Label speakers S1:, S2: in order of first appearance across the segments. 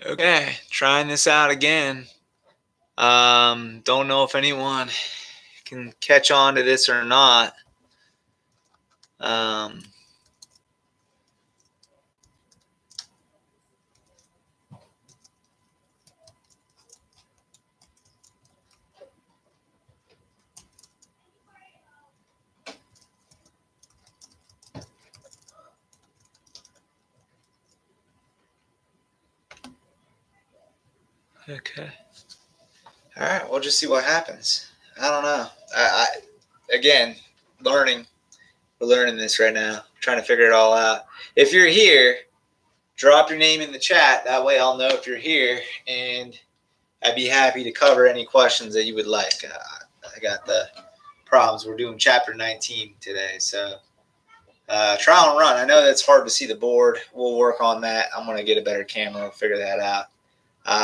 S1: Okay, trying this out again. Don't know if anyone can catch on to this or not. Um, okay. All right, we'll just see what happens. I don't know. Again, learning. We're learning this right now. Trying to figure it all out. If you're here, drop your name in the chat. That way, I'll know if you're here, and I'd be happy to cover any questions that you would like. I got the problems. We're doing chapter 19 today, so trial and run. I know that's hard to see the board. We'll work on that. I'm going to get a better camera. We'll figure that out.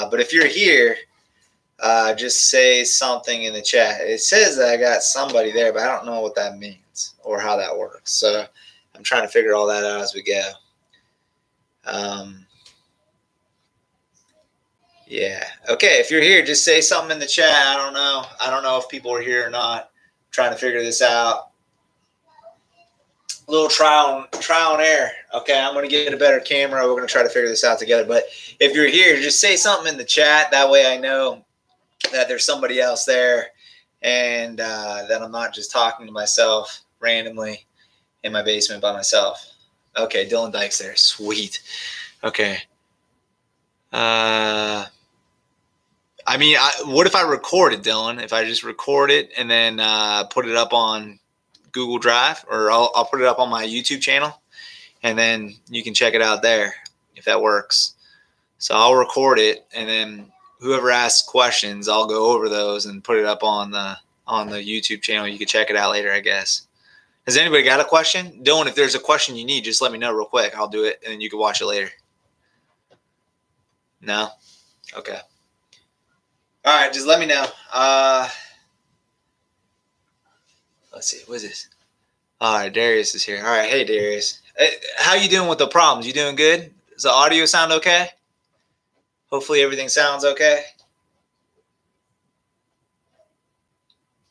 S1: But if you're here, just say something in the chat. It says that I got somebody there, but I don't know what that means or how that works. So I'm trying to figure all that out as we go. Yeah. Okay. If you're here, just say something in the chat. I don't know. I don't know if people are here or not. I'm trying to figure this out. A little trial and error. Okay, I'm going to get a better camera. We're going to try to figure this out together. But if you're here, just say something in the chat. That way I know that there's somebody else there and that I'm not just talking to myself randomly in my basement by myself. Okay, Dylan Dyke's there. Sweet. Okay. What if I record it, Dylan? If I just record it and then put it up on Google Drive, or I'll put it up on my YouTube channel, and then you can check it out there if that works. So I'll record it, and then whoever asks questions, I'll go over those and put it up on the YouTube channel. You can check it out later, I guess. Has anybody got a question? Dylan, if there's a question you need, just let me know real quick. I'll do it, and then you can watch it later. No? Okay. All right, just let me know. Let's see. What is this? All right, Darius is here. All right, hey, Darius. How you doing with the problems? You doing good? Does the audio sound okay? Hopefully everything sounds okay.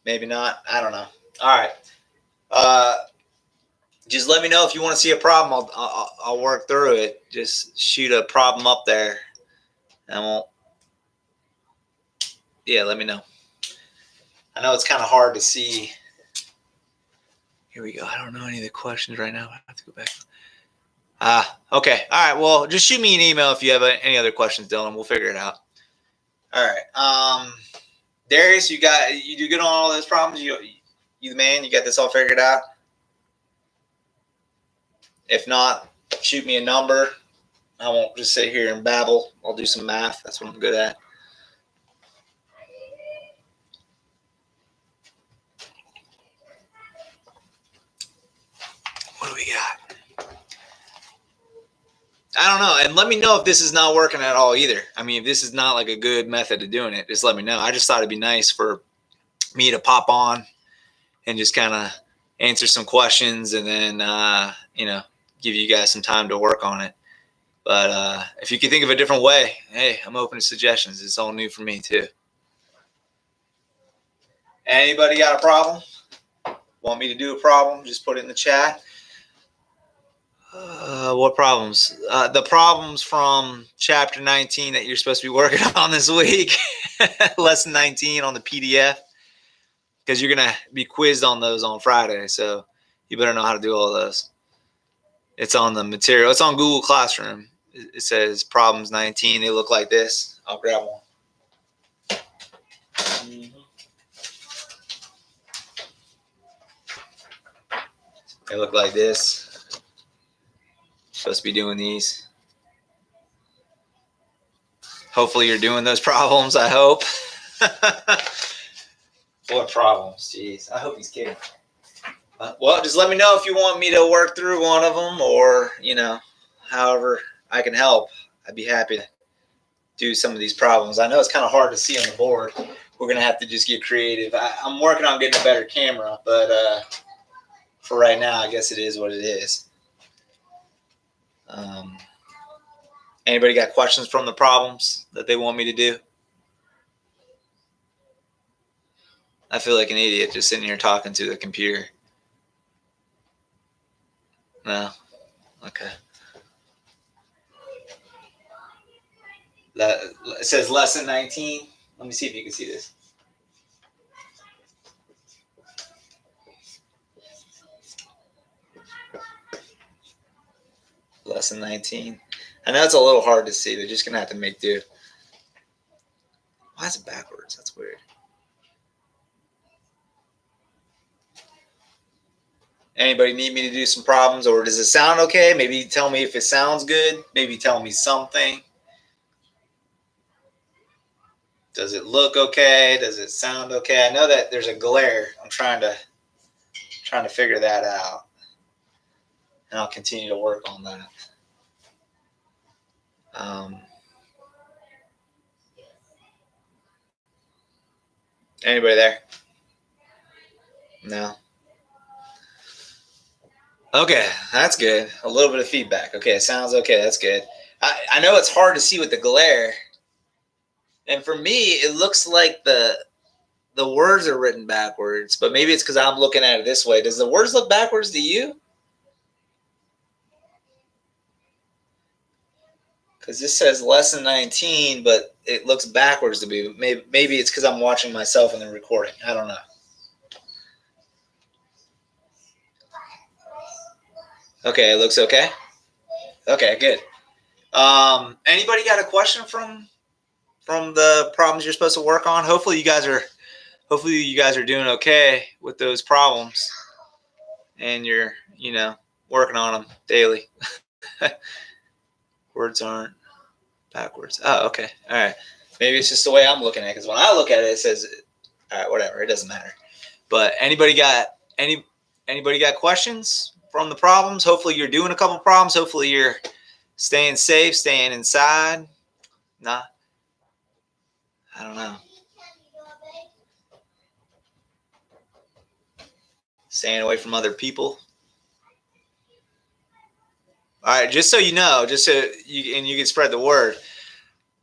S1: Maybe not. I don't know. All right. Just let me know if you want to see a problem. I'll work through it. Just shoot a problem up there. I won't. Yeah, let me know. I know it's kind of hard to see. Here we go. I don't know any of the questions right now. I have to go back. Okay. All right. Well, just shoot me an email if you have any other questions, Dylan. We'll figure it out. All right. Darius, you do good on all those problems. You the man. You got this all figured out. If not, shoot me a number. I won't just sit here and babble. I'll do some math. That's what I'm good at. What do we got? I don't know. And let me know if this is not working at all either. I mean, if this is not like a good method of doing it, just let me know. I just thought it'd be nice for me to pop on and just kind of answer some questions and then, give you guys some time to work on it. But if you can think of a different way, hey, I'm open to suggestions. It's all new for me too. Anybody got a problem? Want me to do a problem? Just put it in the chat. What problems? The problems from chapter 19 that you're supposed to be working on this week. Lesson 19 on the PDF. Because you're going to be quizzed on those on Friday. So you better know how to do all those. It's on the material. It's on Google Classroom. It says problems 19. They look like this. I'll grab one. They look like this. Supposed to be doing these. Hopefully you're doing those problems, I hope. What problems? Jeez, I hope he's kidding. Well, just let me know if you want me to work through one of them or, however I can help. I'd be happy to do some of these problems. I know it's kind of hard to see on the board. We're going to have to just get creative. I'm working on getting a better camera, but for right now, I guess it is what it is. Anybody got questions from the problems that they want me to do? I feel like an idiot just sitting here talking to the computer. No? Okay. It says lesson 19. Let me see if you can see this. Lesson 19. I know it's a little hard to see. They're just going to have to make do. Why is it backwards? That's weird. Anybody need me to do some problems, or does it sound okay? Maybe tell me if it sounds good. Maybe tell me something. Does it look okay? Does it sound okay? I know that there's a glare. I'm trying to figure that out, and I'll continue to work on that. Anybody there? No. Okay, that's good. A little bit of feedback. Okay, it sounds okay. That's good. I know it's hard to see with the glare, and for me, it looks like the words are written backwards, but maybe it's because I'm looking at it this way. Does the words look backwards to you? Because this says lesson 19, but it looks backwards to me. Maybe it's because I'm watching myself in the recording. I don't know. Okay, it looks okay. Okay, good. Anybody got a question from the problems you're supposed to work on? Hopefully you guys are doing okay with those problems, and you're working on them daily. Words aren't backwards. Oh, okay. All right. Maybe it's just the way I'm looking at it, because when I look at it, it says, all right, whatever. It doesn't matter. But anybody got questions from the problems? Hopefully you're doing a couple problems. Hopefully you're staying safe, staying inside. Nah. I don't know. Staying away from other people. All right, just so you know, just so you can spread the word.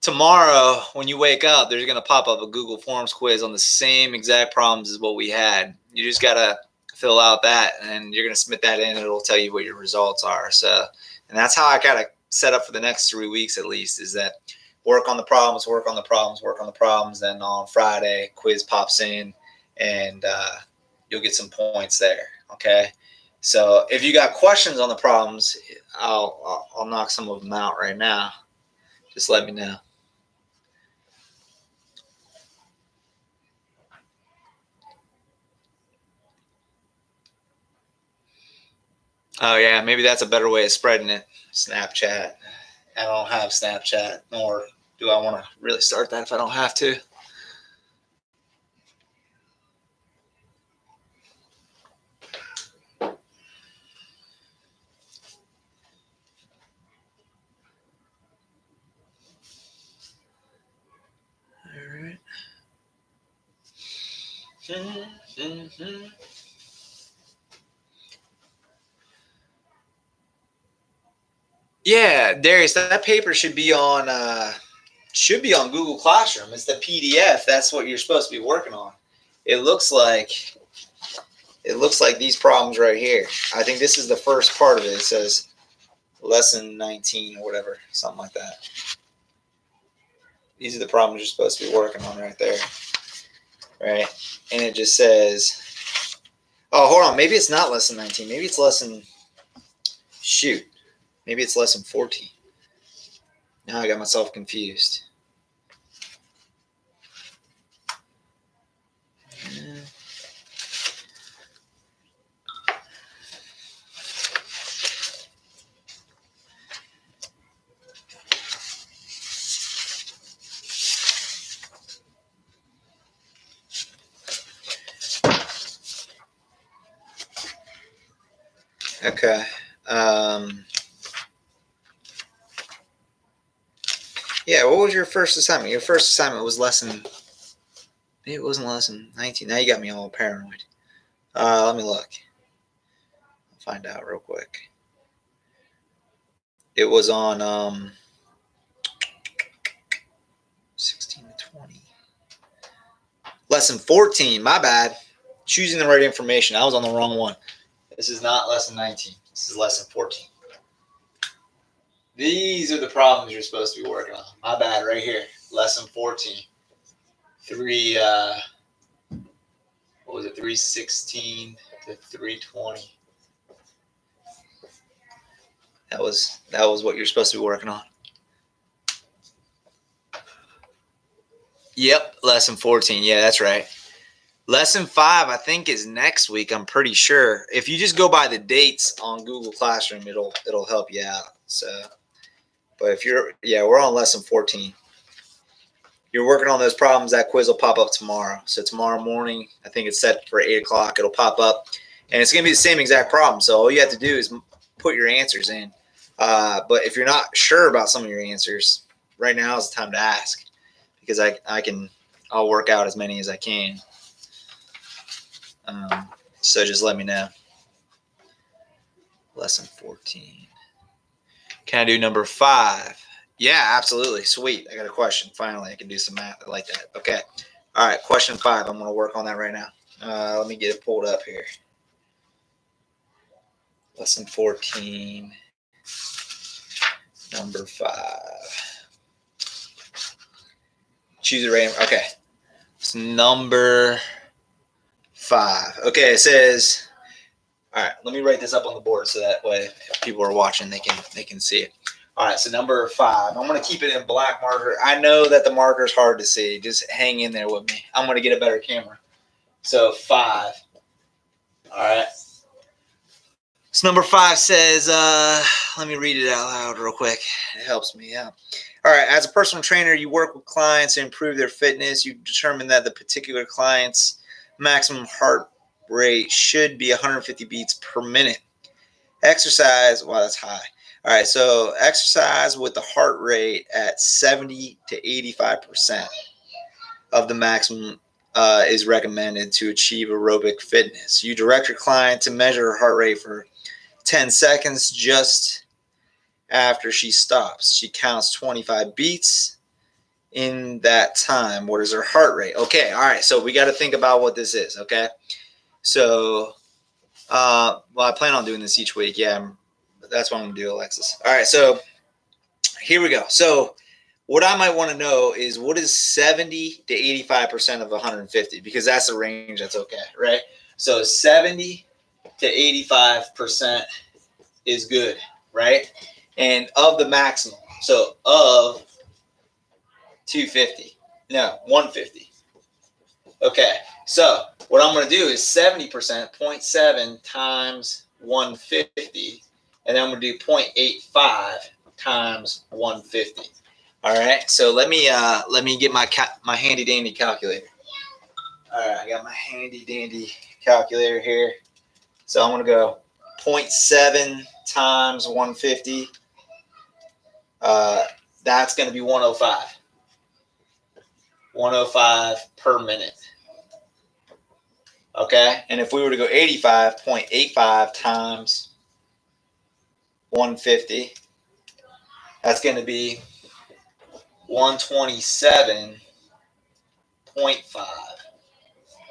S1: Tomorrow, when you wake up, there's going to pop up a Google Forms quiz on the same exact problems as what we had. You just got to fill out that, and you're going to submit that in, and it'll tell you what your results are. So, and that's how I kind of set up for the next 3 weeks at least, is that work on the problems. Then on Friday, quiz pops in, and you'll get some points there. Okay. So if you got questions on the problems, I'll knock some of them out right now. Just let me know. Oh yeah, maybe that's a better way of spreading it. Snapchat. I don't have Snapchat, nor do I want to really start that if I don't have to. All right. Mm-hmm. Yeah, Darius, that paper should be on Google Classroom. It's the PDF. That's what you're supposed to be working on. It looks like these problems right here. I think this is the first part of it. It says lesson 19 or whatever, something like that. These are the problems you're supposed to be working on right there. Right? And it just says, oh, hold on. Maybe it's not lesson 19. Maybe it's maybe it's lesson 14. Now I got myself confused. Okay. Yeah, what was your first assignment? Your first assignment was lesson... Maybe it wasn't lesson 19. Now you got me all paranoid. Let me look. I'll find out real quick. It was on... lesson 14. My bad. Choosing the right information. I was on the wrong one. This is not lesson 19. This is lesson 14. These are the problems you're supposed to be working on. My bad, right here. Lesson 14. 316 to 320. That was what you're supposed to be working on. Yep, lesson 14. Yeah, that's right. Lesson 5, I think, is next week. I'm pretty sure. If you just go by the dates on Google Classroom, it'll help you out. So, but if we're on lesson 14. You're working on those problems. That quiz will pop up tomorrow. So tomorrow morning, I think it's set for 8 o'clock. It'll pop up, and it's gonna be the same exact problem. So all you have to do is put your answers in. But if you're not sure about some of your answers, right now is the time to ask, because I'll work out as many as I can. So just let me know. Lesson 14. Can I do number 5? Yeah, absolutely. Sweet. I got a question. Finally, I can do some math. I like that. Okay. All right. Question 5. I'm going to work on that right now. Let me get it pulled up here. Lesson 14. Number 5. Choose a random. Okay. It's number 5. Okay. It says, all right, let me write this up on the board so that way if people are watching, they can see it. All right, so number 5. I'm going to keep it in black marker. I know that the marker is hard to see. Just hang in there with me. I'm going to get a better camera. So 5. All right. So number 5 says, let me read it out loud real quick. It helps me out. All right, as a personal trainer, you work with clients to improve their fitness. You determine that the particular client's maximum heart rate should be 150 beats per minute. Exercise, wow, that's high. All right, so exercise with the heart rate at 70 to 85% of the maximum is recommended to achieve aerobic fitness. You direct your client to measure her heart rate for 10 seconds just after she stops. She counts 25 beats in that time. What is her heart rate? Okay, all right, so we got to think about what this is, okay? So, well, I plan on doing this each week. Yeah, that's what I'm going to do, Alexis. All right, so here we go. So what I might want to know is what is 70 to 85% of 150, because that's the range that's okay, right? So 70 to 85% is good, right? And of the maximum, so of 250, no, 150. Okay, so what I'm going to do is 70%, 0.7 times 150, and then I'm going to do 0.85 times 150. All right, so let me get my handy dandy calculator. All right, I got my handy dandy calculator here. So I'm going to go 0.7 times 150. That's going to be 105. 105 per minute. Okay, and if we were to go 85, 0.85 times 150, that's going to be 127.5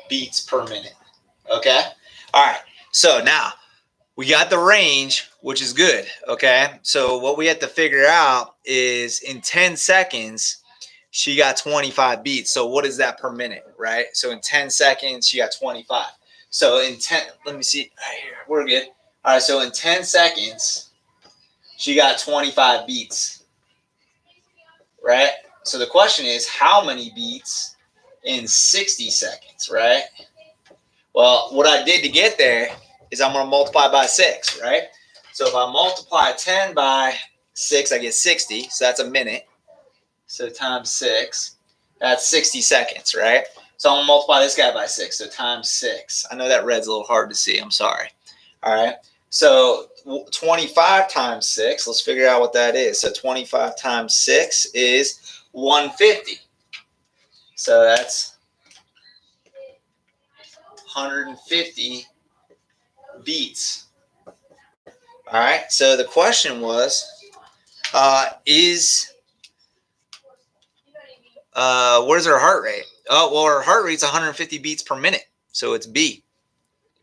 S1: beats per minute. Okay, all right, so now we got the range, which is good. Okay, so what we have to figure out is in 10 seconds, she got 25 beats. So what is that per minute, right? So in 10 seconds, she got 25. So in 10, let me see. Right here, we're good. All right, so in 10 seconds, she got 25 beats, right? So the question is, how many beats in 60 seconds, right? Well, what I did to get there is I'm going to multiply by 6, right? So if I multiply 10 by 6, I get 60. So that's a minute. So times 6, that's 60 seconds, right? So I'm going to multiply this guy by 6, so times 6. I know that red's a little hard to see. I'm sorry. All right. So 25 times 6, let's figure out what that is. So 25 times 6 is 150. So that's 150 beats. All right. So the question was, what is her heart rate? Oh, well, our heart rate's 150 beats per minute. So it's B,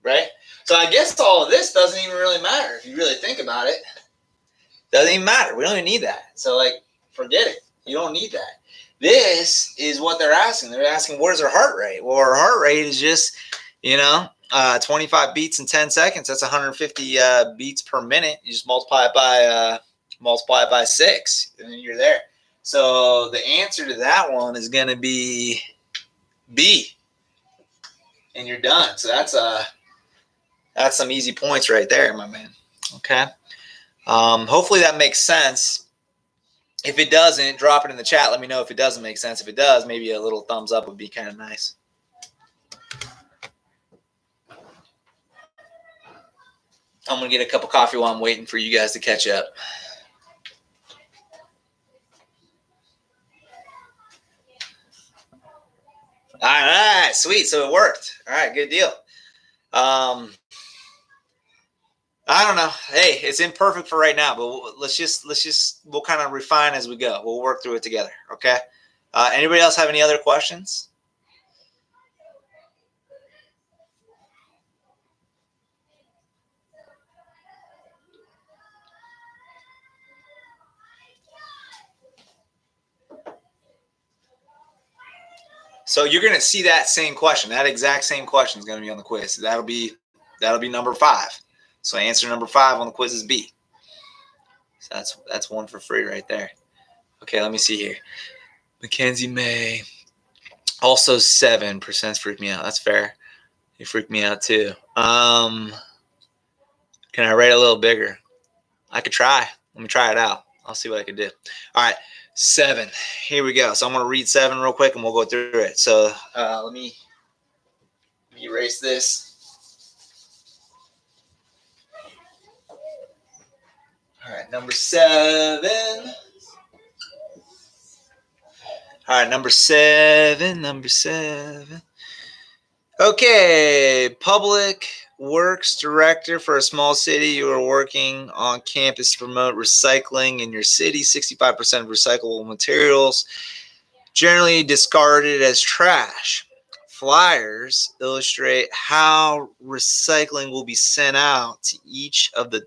S1: right? So I guess all of this doesn't even really matter if you really think about it. Doesn't even matter. We don't even need that. So, like, forget it. You don't need that. This is what they're asking. They're asking, what is our heart rate? Well, our heart rate is just, 25 beats in 10 seconds. That's 150 beats per minute. You just multiply it by 6, and then you're there. So the answer to that one is going to be B, and you're done. So that's some easy points right there, my man. Okay. Hopefully that makes sense. If it doesn't, drop it in the chat. Let me know if it doesn't make sense. If it does, maybe a little thumbs up would be kind of nice. I'm going to get a cup of coffee while I'm waiting for you guys to catch up. All right, sweet. So it worked. All right, good deal. I don't know. Hey, it's imperfect for right now, but we'll kind of refine as we go. We'll work through it together. Okay. Anybody else have any other questions? So you're going to see that same question. That exact same question is going to be on the quiz. That'll be number 5. So answer number 5 on the quiz is B. So that's one for free right there. Okay, let me see here. Mackenzie May. Also 7% freaked me out. That's fair. You freaked me out too. Can I rate a little bigger? I could try. Let me try it out. I'll see what I can do. All right. 7. Here we go. So I'm going to read 7 real quick and we'll go through it. So let me erase this. All right. Number 7. All right. Number 7. Okay. Public Works Director for a small city. You are working on campus to promote recycling in your city. 65% of recyclable materials generally discarded as trash. Flyers illustrate how recycling will be sent out to each of the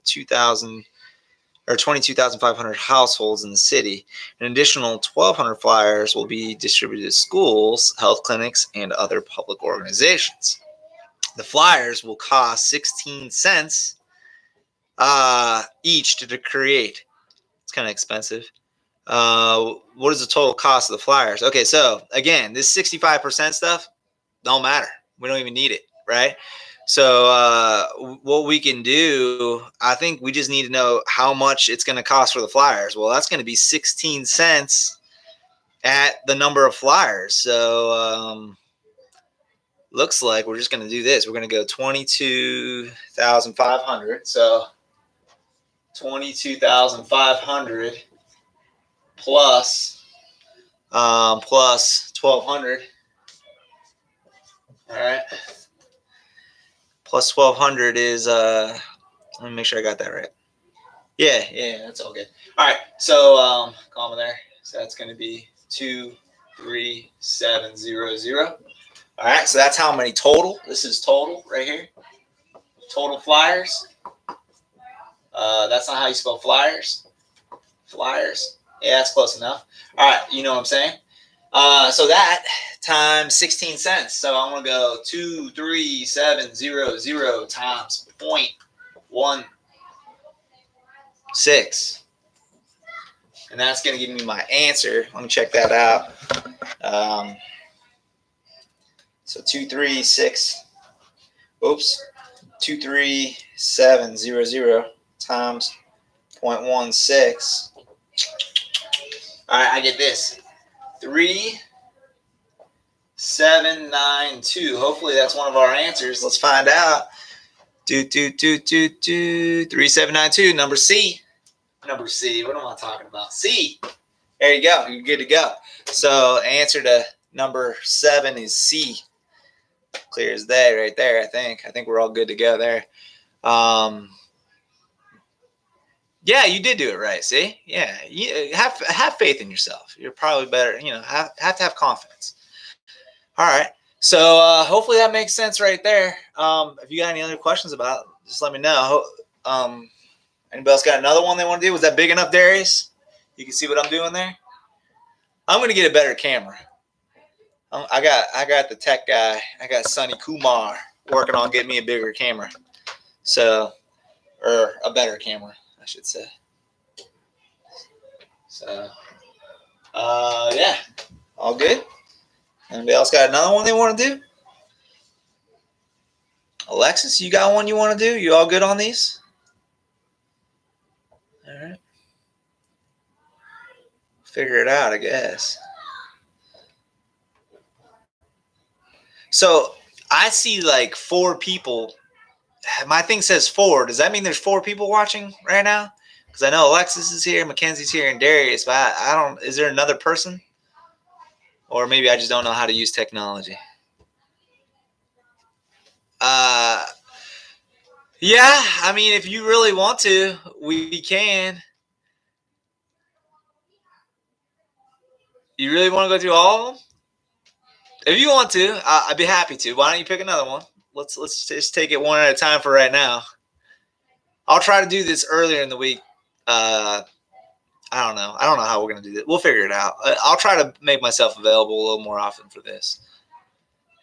S1: 22,500 households in the city. An additional 1,200 flyers will be distributed to schools, health clinics, and other public organizations. The flyers will cost 16 cents each to create. It's kind of expensive. What is the total cost of the flyers? Okay, so again, this 65% stuff don't matter. We don't even need it, right? So what we can do, I think we just need to know how much it's going to cost for the flyers. Well, that's going to be 16 cents at the number of flyers. So looks like we're just going to do this. We're going to go 22,500. So 22,500 plus 1,200. All right. Plus 1,200 is let me make sure I got that right. Yeah, that's all good. All right. So comma there. So that's going to be 23700. All right. So that's how many total. This is total right here. Total flyers. That's not how you spell flyers. Flyers. Yeah, that's close enough. All right. You know what I'm saying? So that times 16 cents. So I'm going to go 23700 times 0.16. And that's going to give me my answer. Let me check that out. So 23700 times 0.16. All right, I get this. 3792. Hopefully that's one of our answers. Let's find out. 3792. Number C. What am I talking about? C. There you go. You're good to go. So answer to number 7 is C. Clear as day right there, I think. I think we're all good to go there. Yeah, you did do it right. See? Yeah. You have faith in yourself. You're probably better, have to have confidence. All right. So hopefully that makes sense right there. If you got any other questions about it, just let me know. Anybody else got another one they want to do? Was that big enough, Darius? You can see what I'm doing there. I'm gonna get a better camera. I got the tech guy. I got Sonny Kumar working on getting me a bigger camera. So, or a better camera, I should say. So, yeah, all good. Anybody else got another one they want to do? Alexis, you got one you want to do? You all good on these? All right. Figure it out, I guess. So I see like 4 people. My thing says 4. Does that mean there's 4 people watching right now? Because I know Alexis is here, Mackenzie's here, and Darius, but I don't. Is there another person? Or maybe I just don't know how to use technology. Yeah, I mean, if you really want to, we can. You really want to go through all of them? If you want to, I'd be happy to. Why don't you pick another one? Let's just take it one at a time for right now. I'll try to do this earlier in the week. I don't know. I don't know how we're going to do this. We'll figure it out. I'll try to make myself available a little more often for this,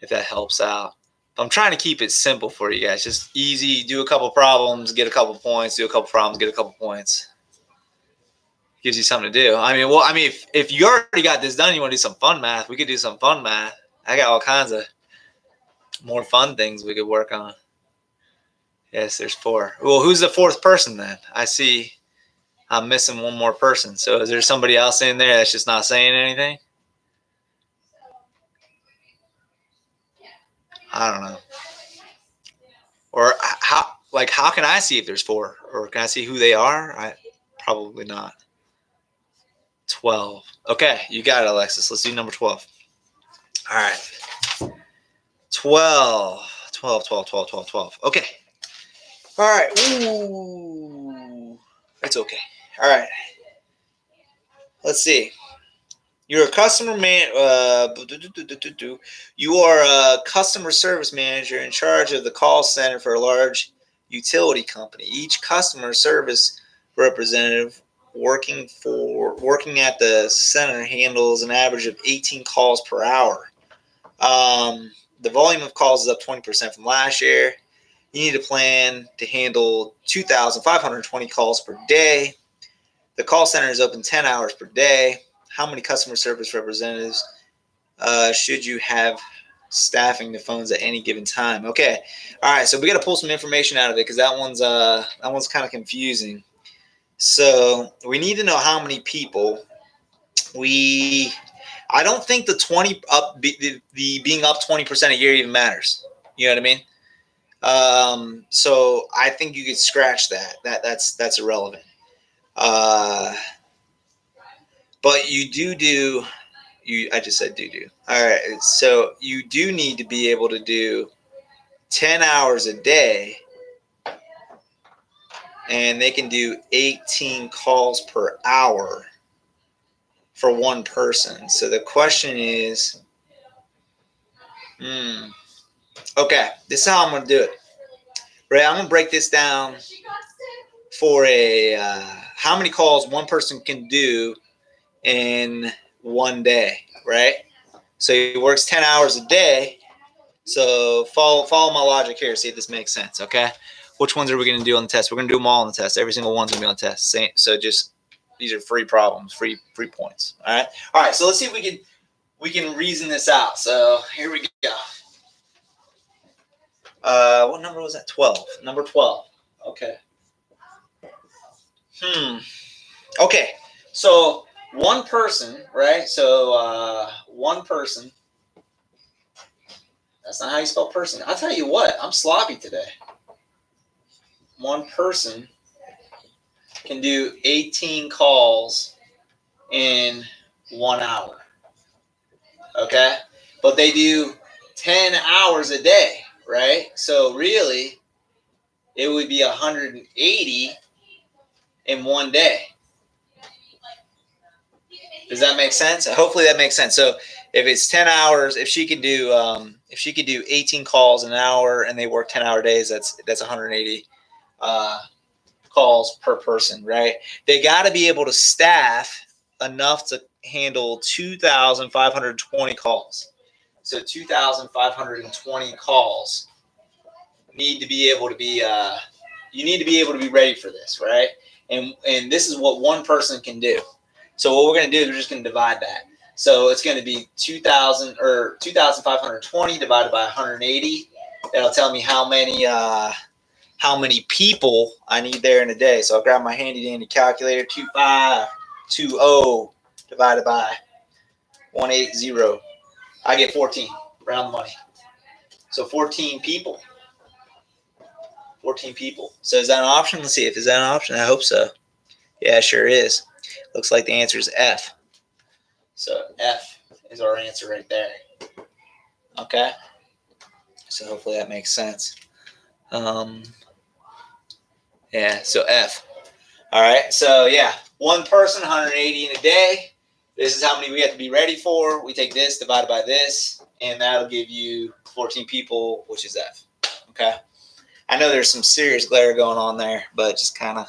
S1: if that helps out. I'm trying to keep it simple for you guys. Just easy. Do a couple problems, get a couple points. Do a couple problems, get a couple points. Gives you something to do. If you already got this done, you want to do some fun math, we could do some fun math. I got all kinds of more fun things we could work on. Yes, there's 4. Well, who's the 4th person then? I see I'm missing one more person. So is there somebody else in there that's just not saying anything? I don't know. Or how can I see if there's 4? Or can I see who they are? Probably not. 12. Okay, you got it, Alexis. Let's do number 12. All right. 12. Okay. All right. Ooh. It's okay. All right. Let's see. You're a customer You are a customer service manager in charge of the call center for a large utility company. Each customer service representative working at the center handles an average of 18 calls per hour. The volume of calls is up 20% from last year. You need a plan to handle 2,520 calls per day. The call center is open 10 hours per day. How many customer service representatives should you have staffing the phones at any given time? Okay, all right. So we got to pull some information out of it because that one's kind of confusing. So we need to know how many people. I don't think the being up 20% a year even matters. You know what I mean? So I think you could scratch that. That's irrelevant. But I just said do. All right. So you do need to be able to do 10 hours a day, and they can do 18 calls per hour for one person. So the question is, okay, this is how I'm going to do it. Right, I'm going to break this down for how many calls one person can do in one day, right? So he works 10 hours a day. So follow my logic here. See if this makes sense, okay? Which ones are we going to do on the test? We're going to do them all on the test. Every single one's going to be on the test. So just these are free problems, free points. All right. So let's see if we can reason this out. So here we go. What number was that? 12. Number 12. Okay. Okay. So one person, right? So one person. That's not how you spell person. I'll tell you what. I'm sloppy today. One person can do 18 calls in 1 hour. Okay? But they do 10 hours a day, right? So really, it would be 180 in one day. Does that make sense? Hopefully that makes sense. So if it's 10 hours, if she could do 18 calls an hour and they work 10-hour days, that's 180 calls per person, right? They got to be able to staff enough to handle 2,520 calls. So 2,520 calls need to be able to be you need to be able to be ready for this, right? And this is what one person can do. So what we're going to do is we're just going to divide that. So it's going to be 2,520 divided by 180. That'll tell me how many people I need there in a day. So I'll grab my handy dandy calculator. 2,520 divided by 180. I get 14. Round the money. So 14 people. 14 people. So is that an option? Let's see if is that an option. I hope so. Yeah, sure is. Looks like the answer is F. So F is our answer right there. Okay. So hopefully that makes sense. Yeah, so F. All right. So yeah, one person, 180 in a day. This is how many we have to be ready for. We take this divided by this, and that'll give you 14 people, which is F. Okay. I know there's some serious glare going on there, but just kind of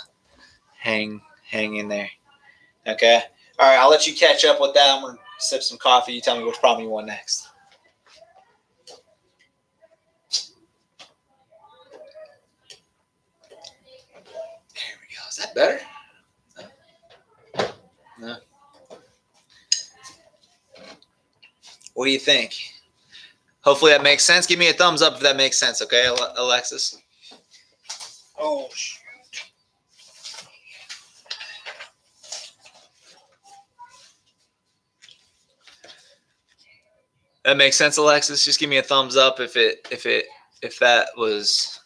S1: hang in there. Okay. All right. I'll let you catch up with that. I'm going to sip some coffee. You tell me which problem you want next. There we go. Is that better? No. What do you think? Hopefully that makes sense. Give me a thumbs up if that makes sense, okay, Alexis? Oh, shoot. That makes sense, Alexis. Just give me a thumbs up if that was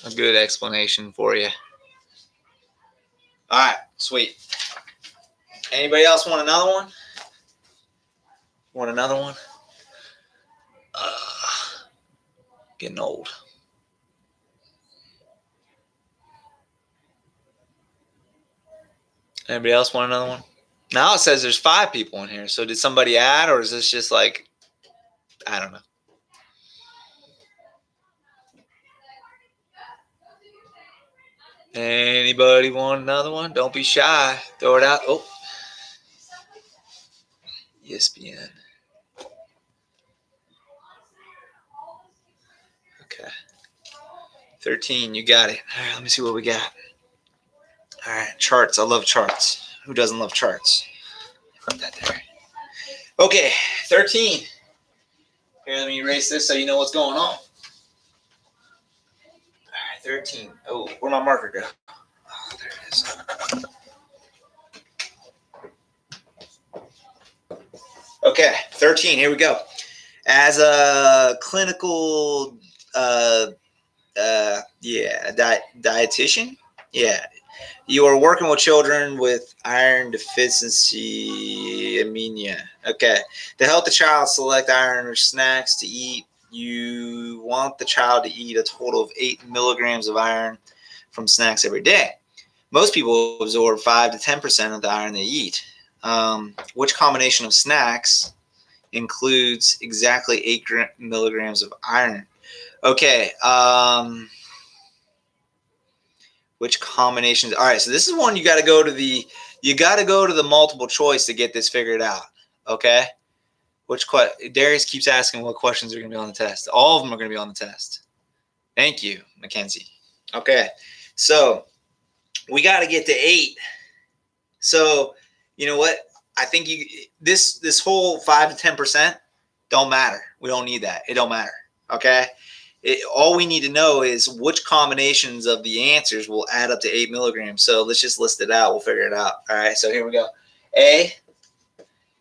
S1: a good explanation for you. All right, sweet. Anybody else want another one? Want another one? Getting old. Anybody else want another one? Now it says there's 5 people in here. So did somebody add, or is this just like, I don't know. Anybody want another one? Don't be shy. Throw it out. Oh. ESPN. Okay. 13, you got it. All right, let me see what we got. All right, charts. I love charts. Who doesn't love charts? Put that there. Okay, 13. Here, let me erase this so you know what's going on. All right, 13. Oh, where'd my marker go? Oh, there it is. Okay, 13. Here we go. As a clinical, dietitian, you are working with children with iron deficiency anemia. Okay, to help the child select iron-rich snacks to eat, you want the child to eat a total of 8 milligrams of iron from snacks every day. Most people absorb 5 to 10% of the iron they eat. Which combination of snacks includes exactly 8 milligrams of iron? Okay. Which combinations? All right. So this is one you got to go to the multiple choice to get this figured out. Okay. Darius keeps asking what questions are going to be on the test. All of them are going to be on the test. Thank you, Mackenzie. Okay. So we got to get to 8. So you know what? I think this whole 5 to 10% don't matter. We don't need that. It don't matter. Okay. All we need to know is which combinations of the answers will add up to 8 milligrams. So let's just list it out. We'll figure it out. All right. So here we go. A,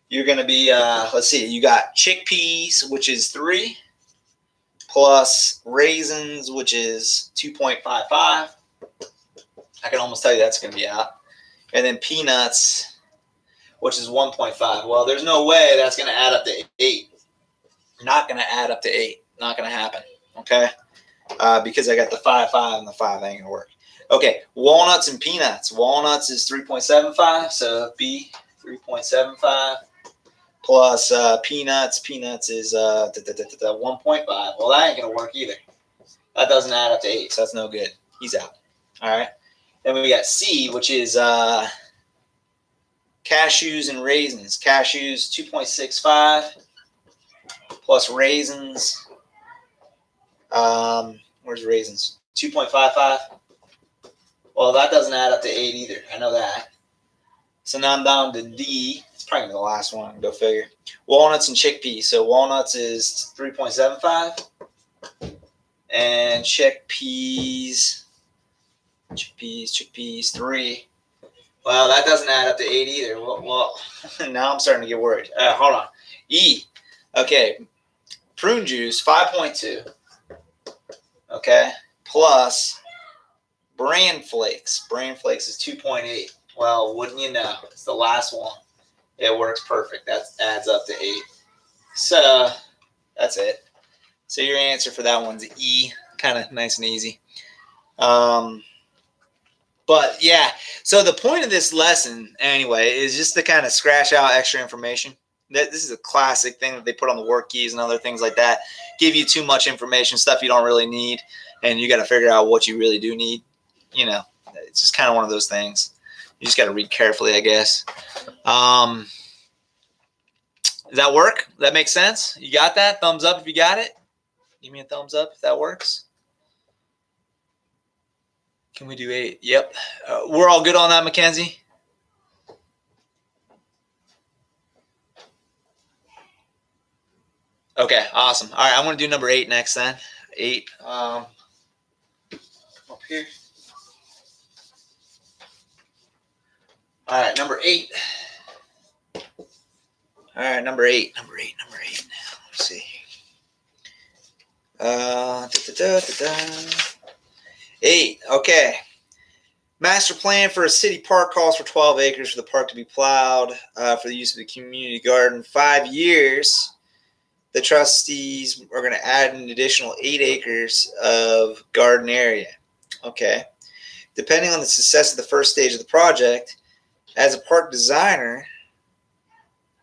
S1: you're going to be, let's see, you got chickpeas, which is 3, plus raisins, which is 2.55. I can almost tell you that's going to be out. And then peanuts, which is 1.5. Well, there's no way that's going to add up to 8. Not going to add up to 8. Not going to happen. Okay? Because I got the 5, and the 5 ain't going to work. Okay, walnuts and peanuts. Walnuts is 3.75, so B, 3.75 plus peanuts. Peanuts is 1.5. Well, that ain't going to work either. That doesn't add up to 8, so that's no good. He's out. All right. Then we got C, which is cashews and raisins. Cashews, 2.65 plus raisins. Where's raisins? 2.55. Well, that doesn't add up to 8 either. I know that. So now I'm down to D. It's probably the last one. Go figure. Walnuts and chickpeas. So walnuts is 3.75. And chickpeas 3. Well, that doesn't add up to 8 either. Well, now I'm starting to get worried. Hold on. E. Okay. Prune juice, 5.2. Okay. Plus bran flakes. Bran flakes is 2.8. Well, wouldn't you know? It's the last one. It works perfect. That adds up to 8. So that's it. So your answer for that one's E. Kind of nice and easy. But yeah, so the point of this lesson, anyway, is just to kind of scratch out extra information. This is a classic thing that they put on the work keys and other things like that. Give you too much information, stuff you don't really need, and you got to figure out what you really do need. You know, it's just kind of one of those things. You just got to read carefully, I guess. Does that work? Does that make sense? You got that? Thumbs up if you got it. Give me a thumbs up if that works. Can we do 8? Yep. We're all good on that, Mackenzie? Okay, awesome. All right, I'm going to do number 8 next then. 8. Up here. All right, number 8. All right, number 8. Number 8. Let's see. 8. Okay. Master plan for a city park calls for 12 acres for the park to be plowed for the use of the community garden. 5 years. The trustees are going to add an additional 8 acres of garden area. Okay. Depending on the success of the first stage of the project, as a park designer,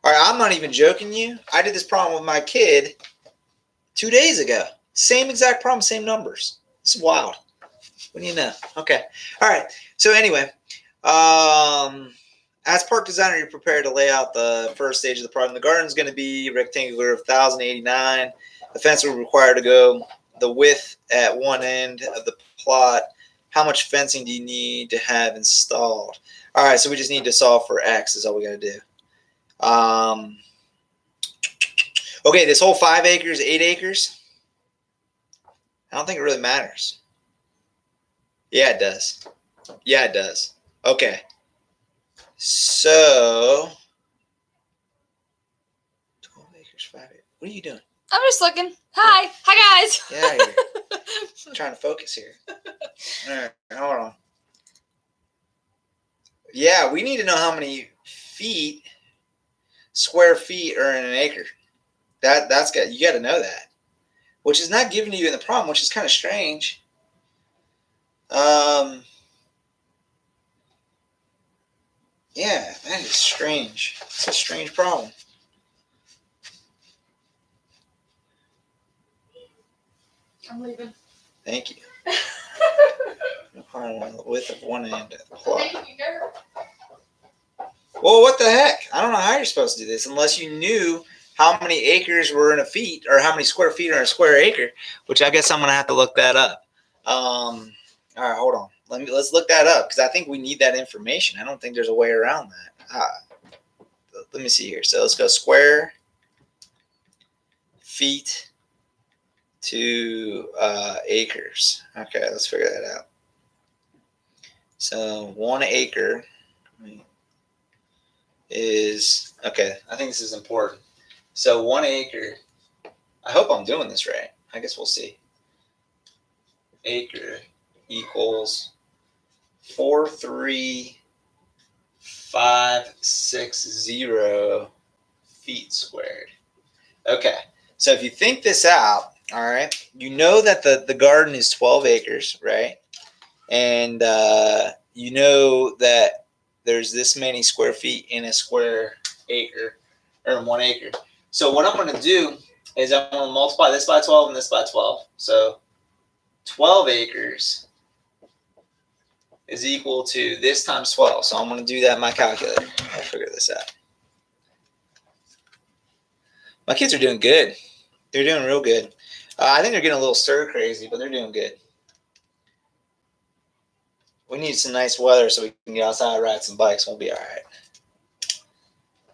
S1: all right, I'm not even joking you. I did this problem with my kid 2 days ago. Same exact problem, same numbers. It's wild. What do you know? Okay. All right. So anyway, as park designer, you're prepared to lay out the first stage of the project. The garden is going to be rectangular of 1,089. The fence will require to go the width at one end of the plot. How much fencing do you need to have installed? All right, so we just need to solve for X is all we got to do. Okay, this whole 5 acres, 8 acres, I don't think it really matters. Yeah, it does. Yeah, it does. Okay. So, 12 acres, 5 acres. What are you doing?
S2: I'm just looking. Hi. Hi, guys.
S1: Yeah, I'm trying to focus here. All right, hold on. Yeah, we need to know how many square feet are in an acre. That's got you got to know that, which is not given to you in the problem, which is kind of strange. Yeah, that is strange. It's a strange problem.
S2: I'm leaving.
S1: Thank you. The width of one end of the plot. Well, what the heck? I don't know how you're supposed to do this unless you knew how many acres were in a feet or how many square feet are in a square acre, which I guess I'm going to have to look that up. All right, hold on. Let's look that up because I think we need that information. I don't think there's a way around that. Let me see here. So let's go square feet to acres. Okay, let's figure that out. So 1 acre is, okay, I think this is important. So 1 acre, I hope I'm doing this right. I guess we'll see. Acre equals 43560 feet squared. Okay, so if you think this out, all right, you know that the garden is 12 acres, right? And you know that there's this many square feet in a square acre, or 1 acre. So what I'm going to do is I'm going to multiply this by 12 and this by 12. So 12 acres is equal to this times 12. So I'm going to do that in my calculator. I'll figure this out. My kids are doing good. They're doing real good. I think they're getting a little stir crazy, but they're doing good. We need some nice weather so we can get outside and ride some bikes. We'll be all right.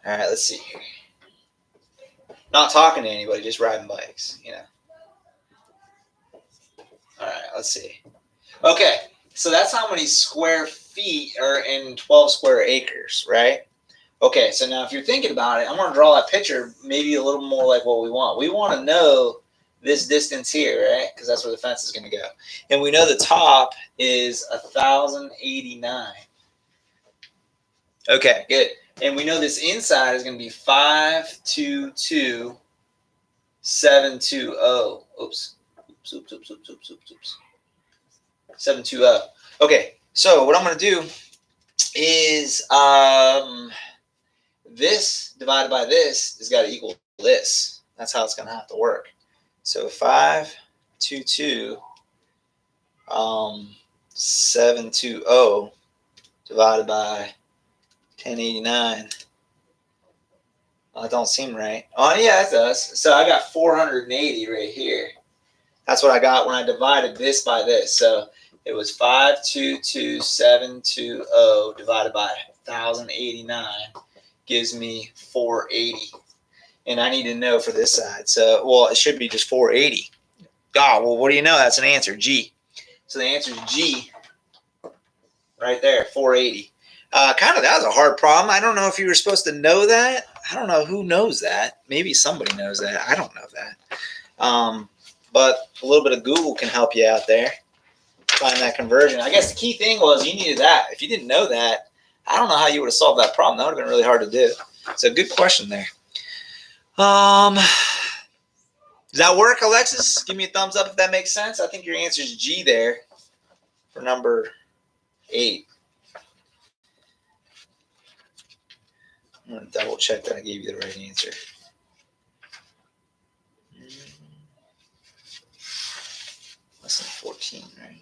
S1: All right, let's see here. Not talking to anybody, just riding bikes, you know. All right, let's see. Okay, so that's how many square feet are in 12 square acres, right? Okay, so now if you're thinking about it, I'm going to draw that picture maybe a little more like what we want. We want to know this distance here, right? Because that's where the fence is going to go. And we know the top is 1,089. Okay, good. And we know this inside is going to be 522,720. Oops. 720. Okay, so what I'm going to do is this divided by this has got to equal this. That's how it's going to have to work. So 522 720 divided by 1089. Oh, it don't seem right. Oh, yeah, it does. So I got 480 right here. That's what I got when I divided this by this. So it was 522,720 divided by 1,089 gives me 480. And I need to know for this side. So, well, it should be just 480. Oh, well, what do you know? That's an answer, G. So the answer is G right there, 480. That was a hard problem. I don't know if you were supposed to know that. I don't know who knows that. Maybe somebody knows that. I don't know that. But a little bit of Google can help you out there. Find that conversion. I guess the key thing was you needed that. If you didn't know that, I don't know how you would have solved that problem. That would have been really hard to do. So good question there. Does that work, Alexis? Give me a thumbs up if that makes sense. I think your answer is G there for number 8. I'm going to double check that I gave you the right answer. Lesson 14, right?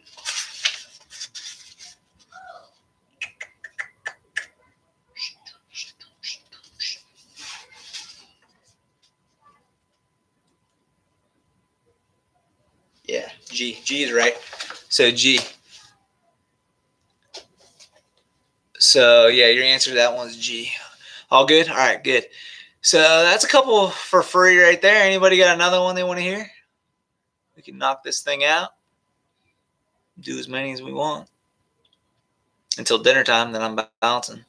S1: Yeah, G. G is right. So G. So yeah, your answer to that one's G. All good? All right, good. So that's a couple for free right there. Anybody got another one they want to hear? We can knock this thing out. Do as many as we want. Until dinner time, then I'm bouncing.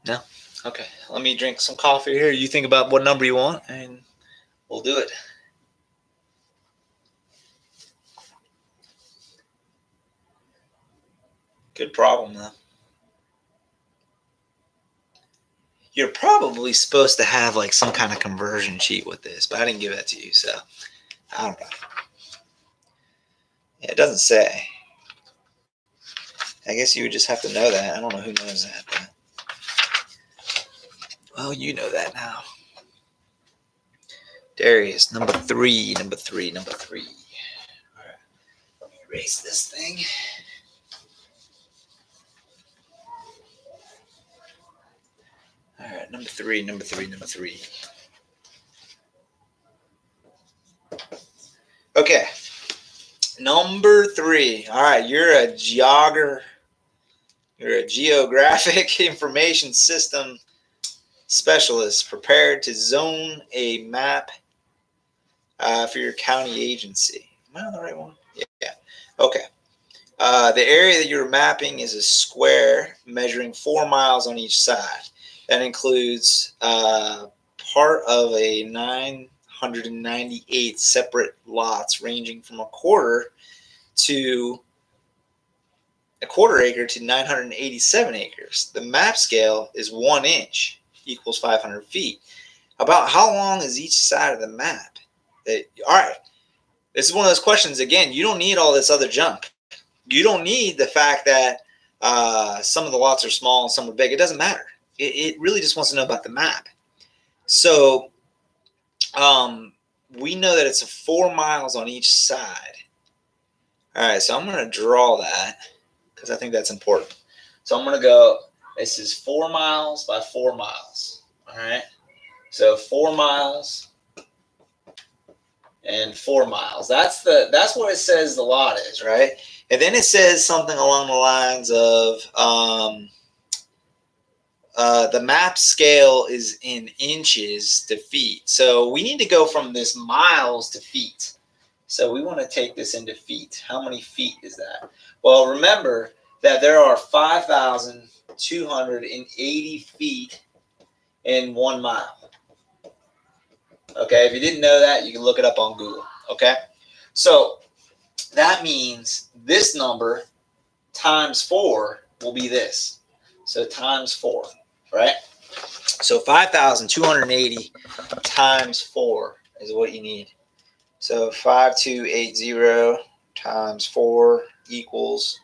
S1: No? Okay. Let me drink some coffee here. You think about what number you want, and we'll do it. Good problem, though. You're probably supposed to have like some kind of conversion sheet with this, but I didn't give that to you, so I don't know. Yeah, it doesn't say. I guess you would just have to know that. I don't know who knows that, but well, you know that now. Darius, number 3. All right, let me erase this thing. All right, number 3. Okay, number 3. All right, you're a geographic information system specialist prepared to zone a map for your county agency. Am I on the right one? Yeah. Okay. The area that you're mapping is a square measuring 4 miles on each side. That includes part of a 998 separate lots ranging from a quarter acre to 987 acres. The map scale is 1 inch equals 500 feet. About how long is each side of the map? All right. This is one of those questions, again, you don't need all this other junk. You don't need the fact that some of the lots are small and some are big. It doesn't matter. It really just wants to know about the map. So we know that it's 4 miles on each side. All right, so I'm going to draw that because I think that's important. So I'm going to go, this is 4 miles by 4 miles. All right, so 4 miles and 4 miles. That's what it says the lot is, right? And then it says something along the lines of the map scale is in inches to feet. So we need to go from this miles to feet. So we want to take this into feet. How many feet is that? Well, remember that there are 5,280 feet in 1 mile. Okay, if you didn't know that, you can look it up on Google. Okay, so that means this number times 4 will be this. So times 4, right? So 5,280 times 4 is what you need. So 5,280 times 4 equals,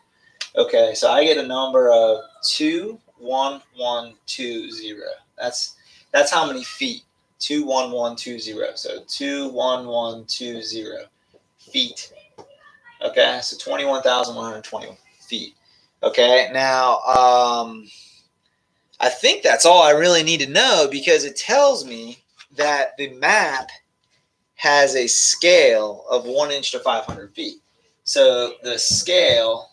S1: okay, so I get a number of 21120. That's how many feet. 21120. So 21120 feet. Okay, so 21,120 feet. Okay, now I think that's all I really need to know, because it tells me that the map has a scale of 1 inch to 500 feet. So the scale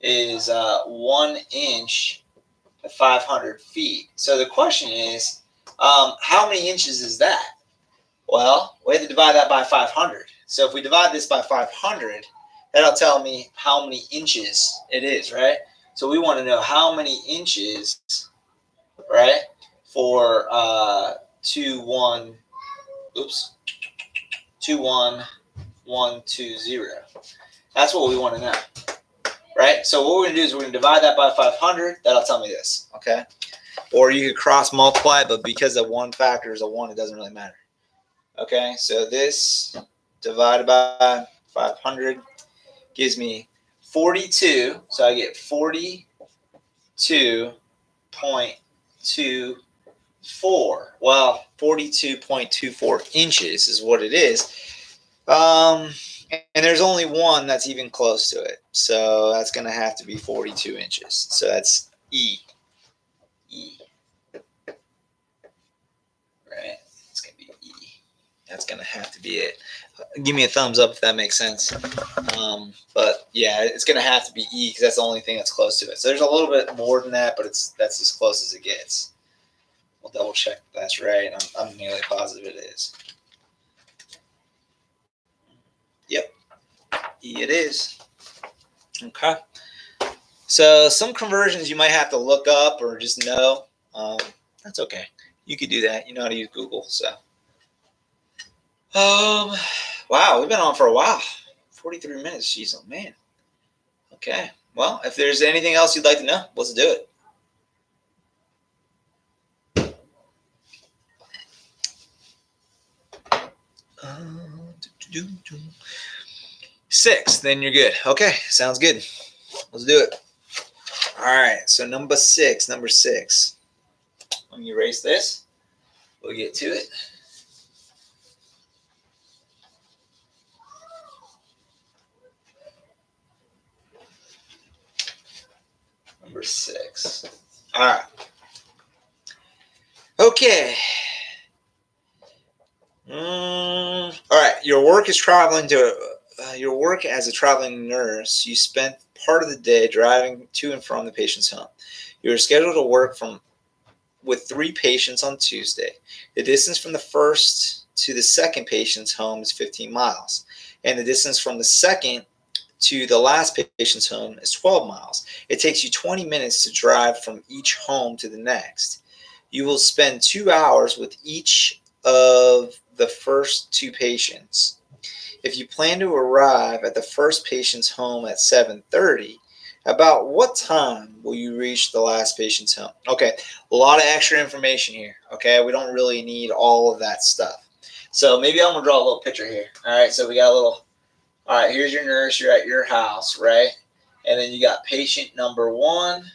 S1: is 1 inch to 500 feet. So the question is, how many inches is that? Well, we have to divide that by 500. So if we divide this by 500, that'll tell me how many inches it is, right? So we want to know how many inches, right, for 21120. That's what we want to know, right? So what we're going to do is we're going to divide that by 500. That'll tell me this, okay? Or you could cross multiply, but because the one factor is a 1, it doesn't really matter. Okay, so this divided by 500 gives me 42. So I get 42.24. Well, 42.24 inches is what it is. And there's only one that's even close to it. So that's going to have to be 42 inches. So that's E. E. Right? It's going to be E. That's going to have to be it. Give me a thumbs up if that makes sense. But yeah, it's going to have to be E, because that's the only thing that's close to it. So there's a little bit more than that, but that's as close as it gets. We'll double check if that's right. I'm nearly positive it is. Yep. E it is. Okay. So some conversions you might have to look up or just know. That's okay. You could do that. You know how to use Google. So. Wow, we've been on for a while. 43 minutes. Jeez, oh man. Okay. Well, if there's anything else you'd like to know, let's do it. Six, then you're good. Okay, sounds good. Let's do it. All right, so number six. Let me erase this. We'll get to it. Number 6. All right. Okay. All right. Your work as a traveling nurse. You spent part of the day driving to and from the patient's home. You were scheduled to work with 3 patients on Tuesday. The distance from the first to the second patient's home is 15 miles, and the distance from the second to the last patient's home is 12 miles. It takes you 20 minutes to drive from each home to the next. You will spend 2 hours with each of the first 2 patients. If you plan to arrive at the first patient's home at 7:30, about what time will you reach the last patient's home? Okay, a lot of extra information here. Okay, we don't really need all of that stuff. So maybe I'm gonna draw a little picture here. All right, so we got a little. All right, here's your nurse. You're at your house, right? And then you got patient number 1,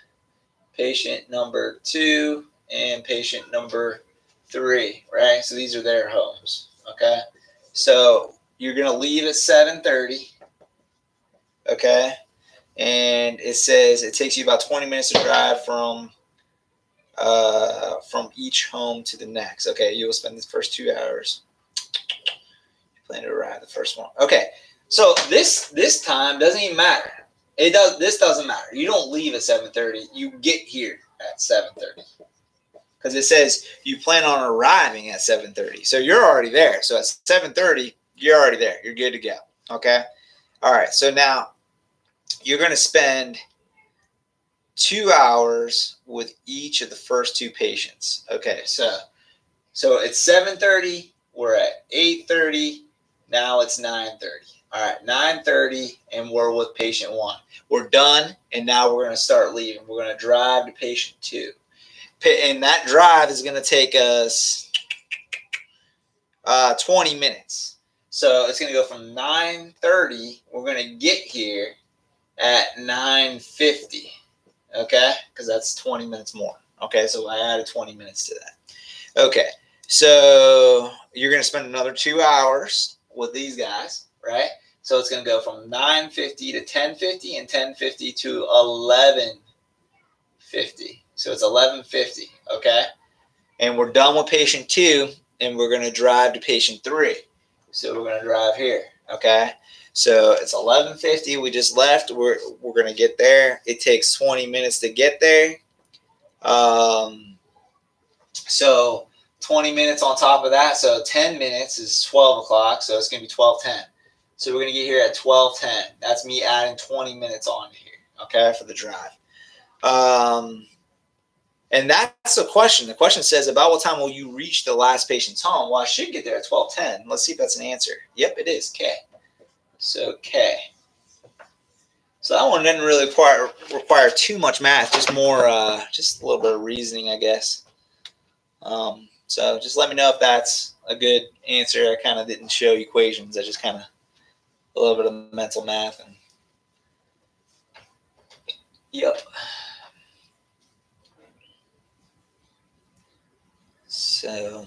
S1: patient number 2, and patient number 3, right? So these are their homes, okay? So you're going to leave at 7:30, okay? And it says it takes you about 20 minutes to drive from each home to the next. Okay, you will spend the first 2 hours. You plan to arrive the first one. Okay, so this time doesn't even matter. This doesn't matter. You don't leave at 7:30. You get here at 7:30 because it says you plan on arriving at 7:30. So you're already there. So at 7:30, you're already there. You're good to go. Okay. All right. So now you're going to spend 2 hours with each of the first 2 patients. Okay. So it's 7:30. We're at 8:30. Now it's 9:30. All right, 9:30, and we're with patient 1. We're done, and now we're going to start leaving. We're going to drive to patient 2. And that drive is going to take us 20 minutes. So it's going to go from 9:30. We're going to get here at 9:50, okay? Because that's 20 minutes more. Okay, so I added 20 minutes to that. Okay, so you're going to spend another 2 hours with these guys, right? So it's going to go from 9:50 to 10:50 and 10:50 to 11:50. So it's 11:50, okay? And we're done with patient 2, and we're going to drive to patient 3. So we're going to drive here, okay? So it's 11:50. We just left. We're going to get there. It takes 20 minutes to get there. So 20 minutes on top of that. So 10 minutes is 12 o'clock. So it's going to be 12:10. So we're going to get here at 12:10. That's me adding 20 minutes on here, okay, for the drive. And that's the question. The question says, about what time will you reach the last patient's home? Well, I should get there at 12:10. Let's see if that's an answer. Yep, it is, K. So K. So that one didn't really require too much math, just more, just a little bit of reasoning, I guess. So just let me know if that's a good answer. I kind of didn't show equations. I just kind of a little bit of mental math. And yep. So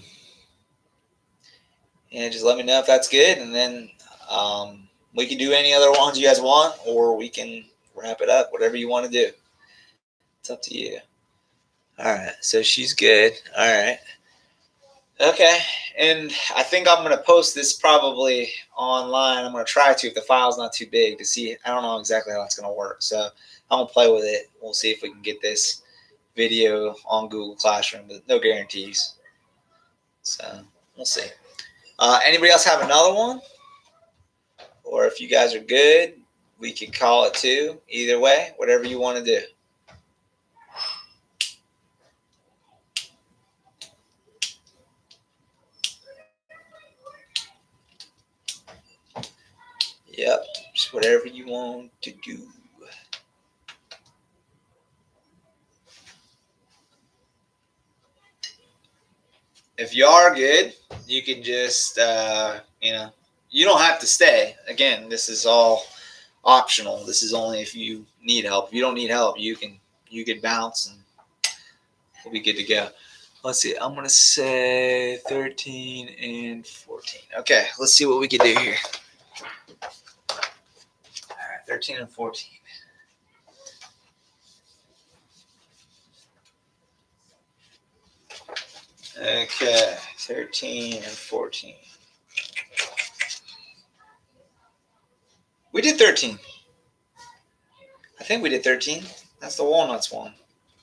S1: yeah, just let me know if that's good, and then we can do any other ones you guys want, or we can wrap it up, whatever you want to do. It's up to you. All right, so she's good. All right. Okay, and I think I'm going to post this probably online. I'm going to try to, if the file's not too big, to see. I don't know exactly how it's going to work, so I'm going to play with it. We'll see if we can get this video on Google Classroom, but no guarantees. So we'll see. Anybody else have another one? Or if you guys are good, we can call it too. Either way, whatever you want to do. Yep, just whatever you want to do. If you are good, you can just, you don't have to stay. Again, this is all optional. This is only if you need help. If you don't need help, you can bounce and we'll be good to go. Let's see. I'm going to say 13 and 14. Okay, let's see what we can do here. All right, 13 and 14. Okay, 13 and 14. We did 13. I think we did 13. That's the walnuts one.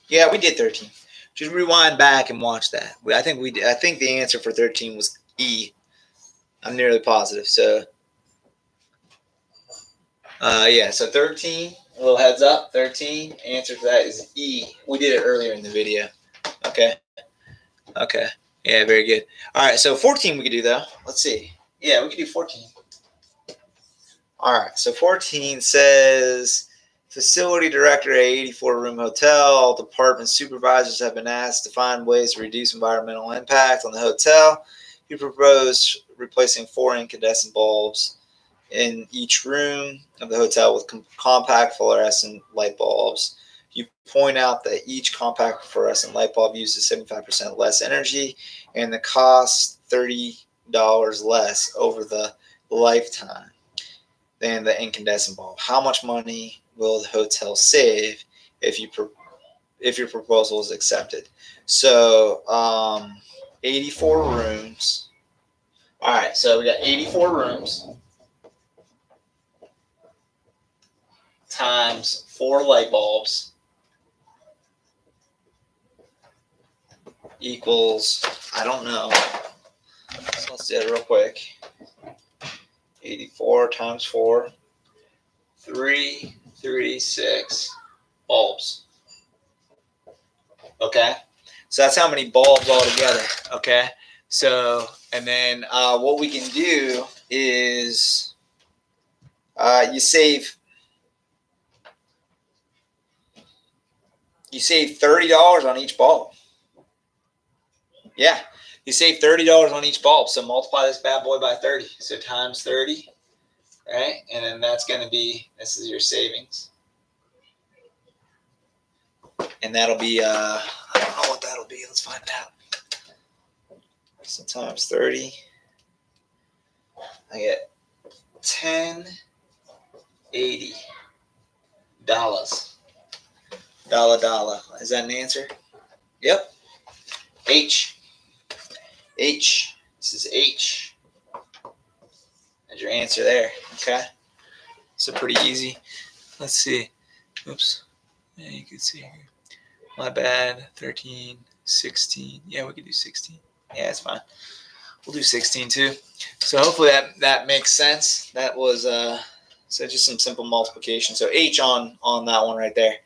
S1: Yeah, we did 13. Just rewind back and watch that. I think we did. I think the answer for 13 was E. I'm nearly positive. So, yeah. So 13. A little heads up. 13. Answer for that is E. We did it earlier in the video. Okay. Okay. Yeah, very good. All right. So 14 we could do though. Let's see. Yeah, we could do 14. All right. So 14 says, facility director, a 84-room hotel. All department supervisors have been asked to find ways to reduce environmental impact on the hotel. You propose replacing 4 incandescent bulbs in each room of the hotel with compact fluorescent light bulbs. You point out that each compact fluorescent light bulb uses 75% less energy and the cost $30 less over the lifetime than the incandescent bulb. How much money will the hotel save if your proposal is accepted? So 84 rooms. All right, so we got 84 rooms times 4 light bulbs equals, I don't know. So let's do it real quick. 84 times 4, 336 bulbs. Okay, so that's how many bulbs altogether. Okay, so and then what we can do is you save $30 on each bulb. Yeah, you save $30 on each bulb. So multiply this bad boy by 30. So times 30, right? And then that's going to be, this is your savings. And that'll be, I don't know what that'll be. Let's find out. So times 30, I get $10.80. Dollar. Is that an answer? Yep. H. This is H. There's your answer there. Okay. So pretty easy. Let's see. Oops. Yeah, you can see here. My bad. 13, 16. Yeah, we could do 16. Yeah, it's fine. We'll do 16 too. So hopefully that makes sense. That was so just some simple multiplication. So H on that one right there.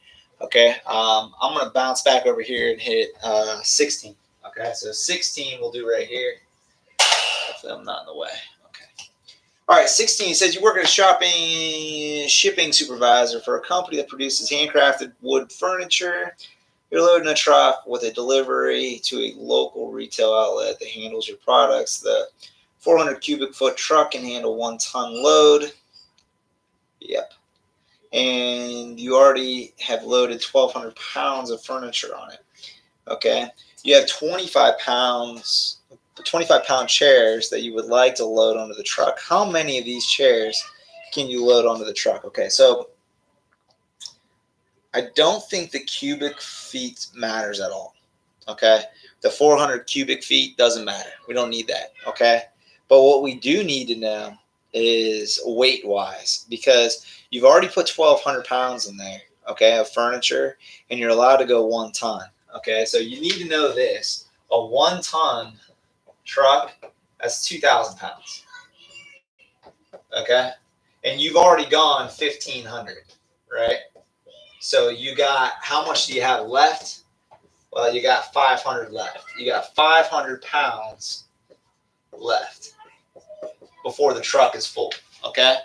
S1: Okay. I'm gonna bounce back over here and hit 16. Okay. So 16 we'll do right here. Hopefully I'm not in the way. Okay. All right. 16 says you work as a shipping supervisor for a company that produces handcrafted wood furniture. You're loading a truck with a delivery to a local retail outlet that handles your products. The 400 cubic foot truck can handle 1 ton load. Yep. And you already have loaded 1,200 pounds of furniture on it. Okay. You have 25 pound chairs that you would like to load onto the truck. How many of these chairs can you load onto the truck? Okay. So I don't think the cubic feet matters at all. Okay. The 400 cubic feet doesn't matter. We don't need that. Okay. But what we do need to know is weight wise, because you've already put 1,200 pounds in there, okay, of furniture, and you're allowed to go 1 ton. Okay. So you need to know this. A 1 ton truck, that's 2,000 pounds. Okay. And you've already gone 1,500, right? So you got, how much do you have left? Well, you got 500 left. You got 500 pounds left before the truck is full. Okay.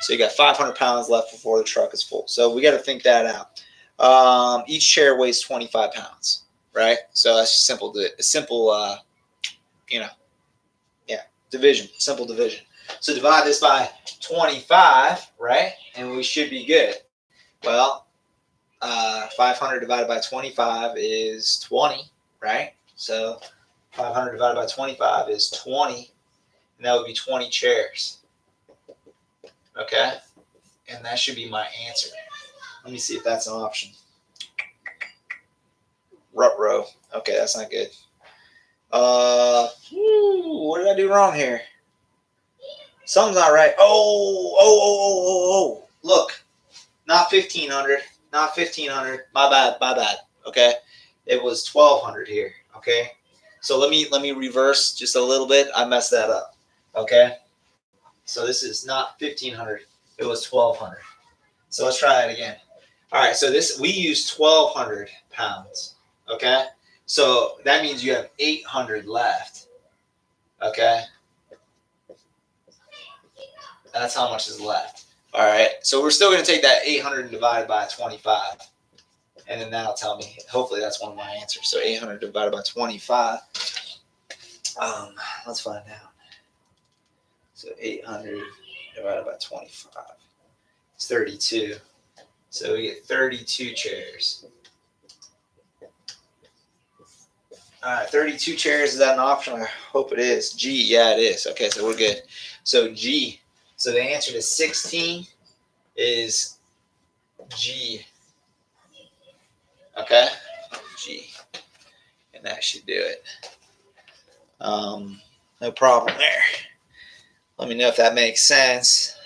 S1: So you got 500 pounds left before the truck is full. So we got to think that out. Each chair weighs 25 pounds, right? So that's simple, division, simple division. So divide this by 25, right? And we should be good. Well, 500 divided by 25 is 20, right? So 500 divided by 25 is 20, and that would be 20 chairs. Okay? And that should be my answer. Let me see if that's an option. Rut-row. Okay, that's not good. What did I do wrong here? Something's not right. Oh. Look, not 1,500. Not 1,500. My bad. Okay, it was 1,200 here. Okay, so let me reverse just a little bit. I messed that up. Okay, so this is not 1,500. It was 1,200. So let's try that again. All right, so we use 1,200 pounds. Okay, so that means you have 800 left. Okay, that's how much is left. All right, so we're still going to take that 800 and divide by 25. And then that'll tell me, hopefully that's one of my answers. So 800 divided by 25. Let's find out. So 800 divided by 25 is 32. So we get 32 chairs. All right, 32 chairs, is that an option? I hope it is. G, yeah, it is. Okay, so we're good. So G, so the answer to 16 is G. Okay, G, and that should do it. No problem there. Let me know if that makes sense.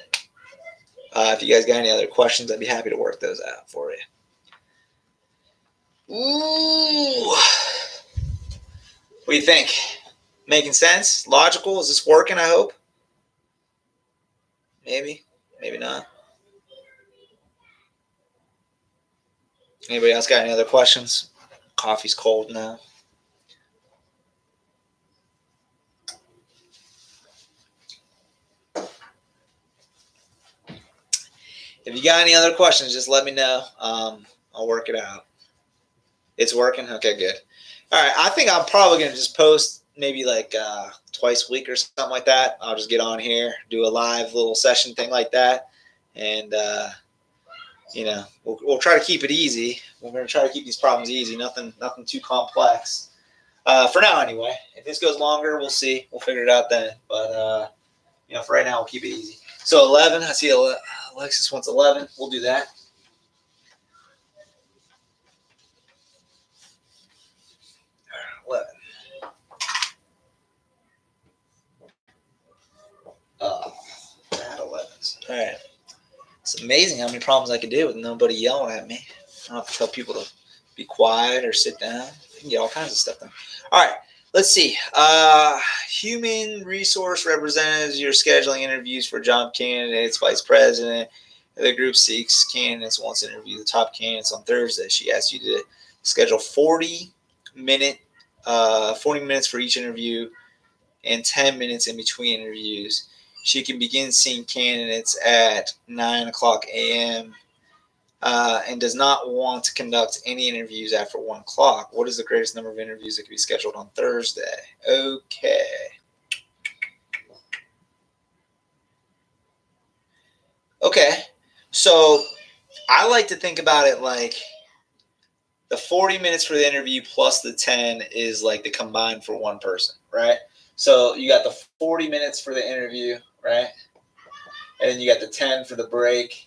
S1: If you guys got any other questions, I'd be happy to work those out for you. Ooh. What do you think? Making sense? Logical? Is this working, I hope? Maybe. Maybe not. Anybody else got any other questions? Coffee's cold now. If you got any other questions, just let me know. I'll work it out. It's working? Okay, good. All right, I think I'm probably going to just post maybe like twice a week or something like that. I'll just get on here, do a live little session thing like that. And, we'll try to keep it easy. We're going to try to keep these problems easy, nothing too complex. For now, anyway. If this goes longer, we'll see. We'll figure it out then. But, for right now, we'll keep it easy. So 11, I see Alexis wants 11. We'll do that. All right, 11. Bad 11s. All right. It's amazing how many problems I could do with nobody yelling at me. I don't have to tell people to be quiet or sit down. I can get all kinds of stuff done. All right. Let's see. Human resource representatives, you're scheduling interviews for job candidates, vice president. The group seeks candidates, wants to interview the top candidates on Thursday. She asked you to schedule 40 minutes for each interview and 10 minutes in between interviews. She can begin seeing candidates at 9 o'clock a.m. And does not want to conduct any interviews after 1 o'clock. What is the greatest number of interviews that can be scheduled on Thursday? Okay. Okay. So I like to think about it like the 40 minutes for the interview plus the 10 is like the combined for one person, right? So you got the 40 minutes for the interview, right? And then you got the 10 for the break.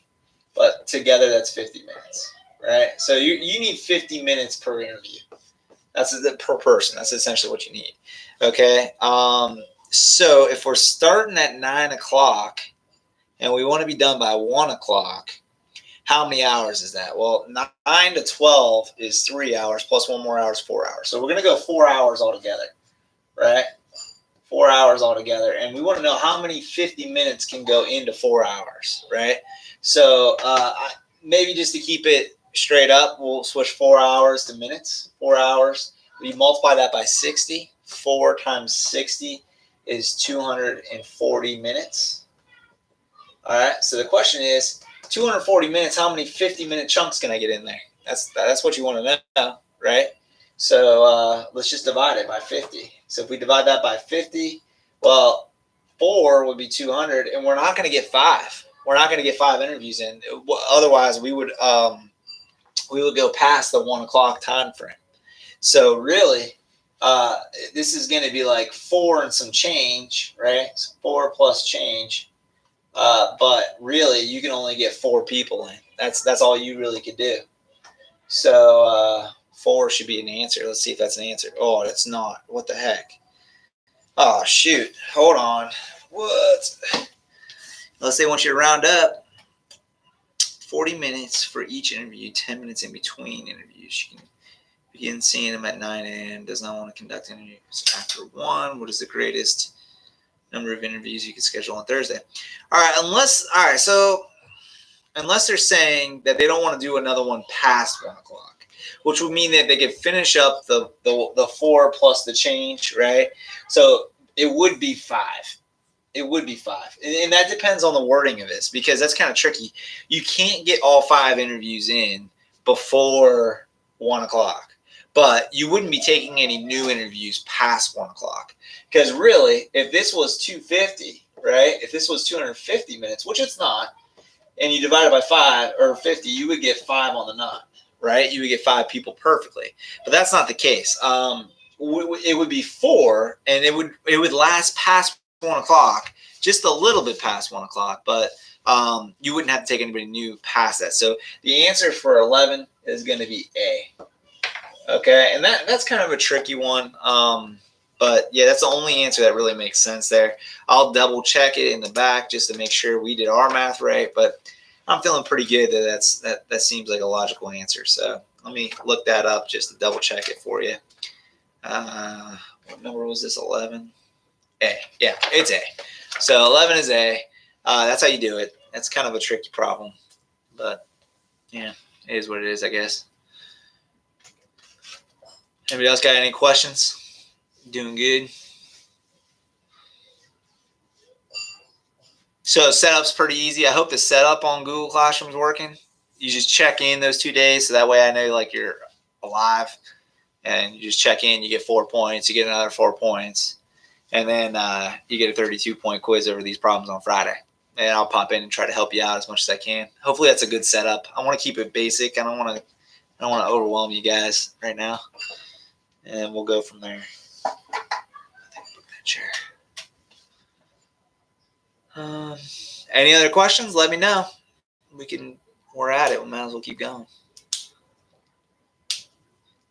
S1: But together, that's 50 minutes, right? So you need 50 minutes per interview. That's per person. That's essentially what you need, okay? So if we're starting at 9 o'clock and we want to be done by 1 o'clock, how many hours is that? Well, 9 to 12 is 3 hours plus 1 more hour is 4 hours. So we're going to go 4 hours altogether, right? 4 hours altogether. And we want to know how many 50 minutes can go into 4 hours, right? So maybe just to keep it straight up, we'll switch 4 hours to minutes. 4 hours. We multiply that by 60. 4 times 60 is 240 minutes. All right. So the question is, 240 minutes, how many 50-minute chunks can I get in there? That's what you want to know, right? So let's just divide it by 50. So if we divide that by 50, well, 4 would be 200, and we're not going to get 5. We're not going to get 5 interviews in. Otherwise, we would go past the 1 o'clock time frame. So really, this is going to be like 4 and some change, right? So 4 plus change. But really, you can only get 4 people in. That's all you really could do. So 4 should be an answer. Let's see if that's an answer. Oh, it's not. What the heck? Oh, shoot. Hold on. What? Let's say once you round up, 40 minutes for each interview, 10 minutes in between interviews. You can begin seeing them at 9 a.m. Does not want to conduct interviews after 1. What is the greatest number of interviews you can schedule on Thursday? All right, so unless they're saying that they don't want to do another one past 1 o'clock, which would mean that they could finish up the 4 plus the change, right? So it would be 5. It would be 5. And that depends on the wording of this, because that's kind of tricky. You can't get all 5 interviews in before 1 o'clock, but you wouldn't be taking any new interviews past 1 o'clock. Because really, if this was 250, right? If this was 250 minutes, which it's not, and you divide it by 5 or 50, you would get 5 on the knot, right? You would get 5 people perfectly, but that's not the case. It would be 4, and it would last past 1 o'clock, just a little bit past 1 o'clock, but you wouldn't have to take anybody new past that. So the answer for 11 is going to be A. Okay, and that's kind of a tricky one. But yeah, that's the only answer that really makes sense there. I'll double check it in the back just to make sure we did our math right. But I'm feeling pretty good that seems like a logical answer. So let me look that up just to double check it for you. What number was this? 11? A. Yeah, it's A. So 11 is A. That's how you do it. That's kind of a tricky problem. But yeah, it is what it is, I guess. Anybody else got any questions? Doing good. So setup's pretty easy. I hope the setup on Google Classroom is working. You just check in those 2 days, so that way I know like you're alive. And you just check in. You get 4 points. You get another 4 points, and then you get a 32-point quiz over these problems on Friday. And I'll pop in and try to help you out as much as I can. Hopefully that's a good setup. I want to keep it basic. I don't want to overwhelm you guys right now. And we'll go from there. Sure. Any other questions? Let me know. We're at it. We might as well keep going.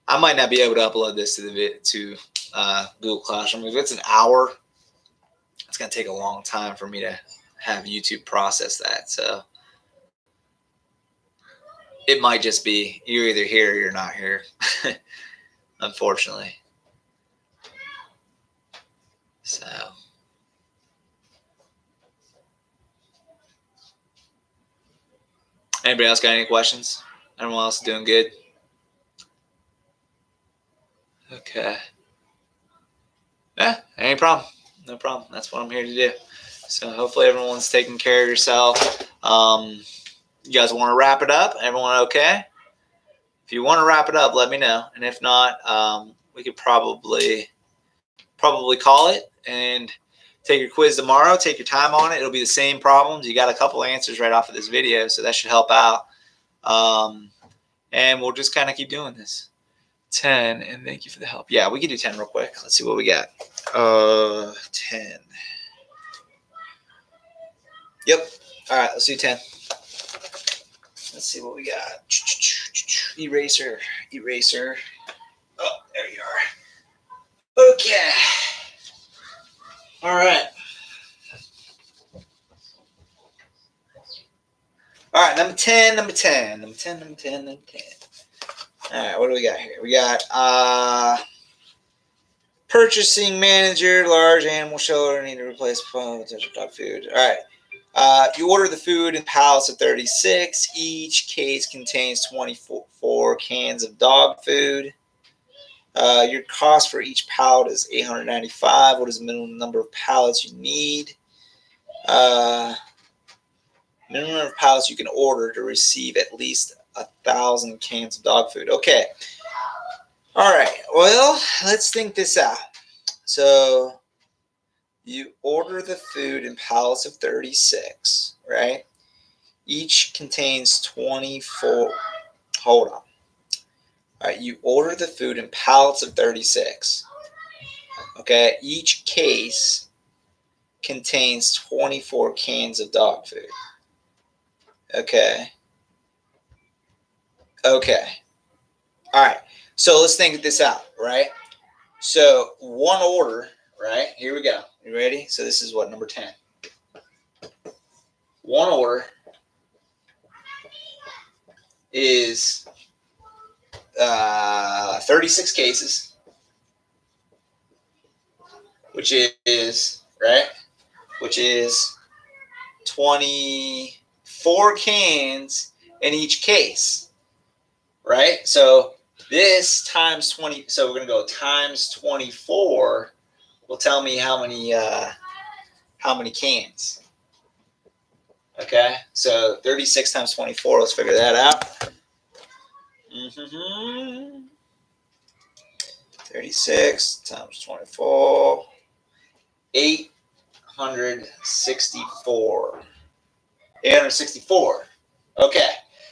S1: I might not be able to upload this to Google Classroom. If it's an hour, it's going to take a long time for me to have YouTube process that. So it might just be you're either here or you're not here, unfortunately. So anybody else got any questions? Everyone else doing good? Okay. Yeah, any problem. No problem. That's what I'm here to do. So hopefully everyone's taking care of yourself. You guys want to wrap it up? Everyone okay? If you want to wrap it up, let me know. And if not, we could probably call it and take your quiz tomorrow. Take your time on it. It'll be the same problems. You got a couple answers right off of this video, so that should help out. And we'll just kind of keep doing this. 10, and thank you for the help. Yeah, we can do 10 real quick. Let's see what we got. 10. Yep. All right, let's do 10. Let's see what we got. Eraser. Oh, there you are. Okay. All right. All right, number 10. All right, what do we got here? We got purchasing manager, large animal shelter, need to replace potential dog food. All right. You order the food in pallets of 36. Each case contains 24 cans of dog food. Your cost for each pallet is $895. What is the minimum number of pallets you need? Minimum number of pallets you can order to receive at least 1,000 cans of dog food. Okay. All right. Well, let's think this out. So you order the food in pallets of 36, right? Each contains 24. Hold on. All right. You order the food in pallets of 36. Okay. Each case contains 24 cans of dog food. Okay. All right. So let's think this out, right? So one order, right? Here we go. You ready? So this is what, number 10. One order is 36 cases, which is, right? Which is 24 cans in each case, right? So this times 20, so we're going to go times 24 will tell me how many cans. Okay, so 36 times 24, let's figure that out. 36 times 24, 864. 864. Okay.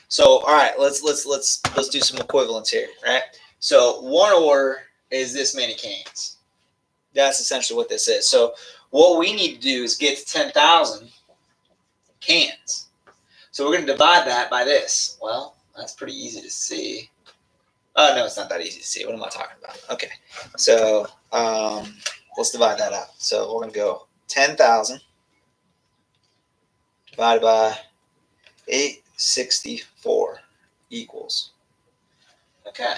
S1: So all right, let's do some equivalents here, right? So one order is this many cans. That's essentially what this is. So what we need to do is get to 10,000 cans. So we're going to divide that by this. Well, that's pretty easy to see. Oh, no, it's not that easy to see. What am I talking about? Okay. So let's divide that out. So we're going to go 10,000 divided by 864 equals. Okay.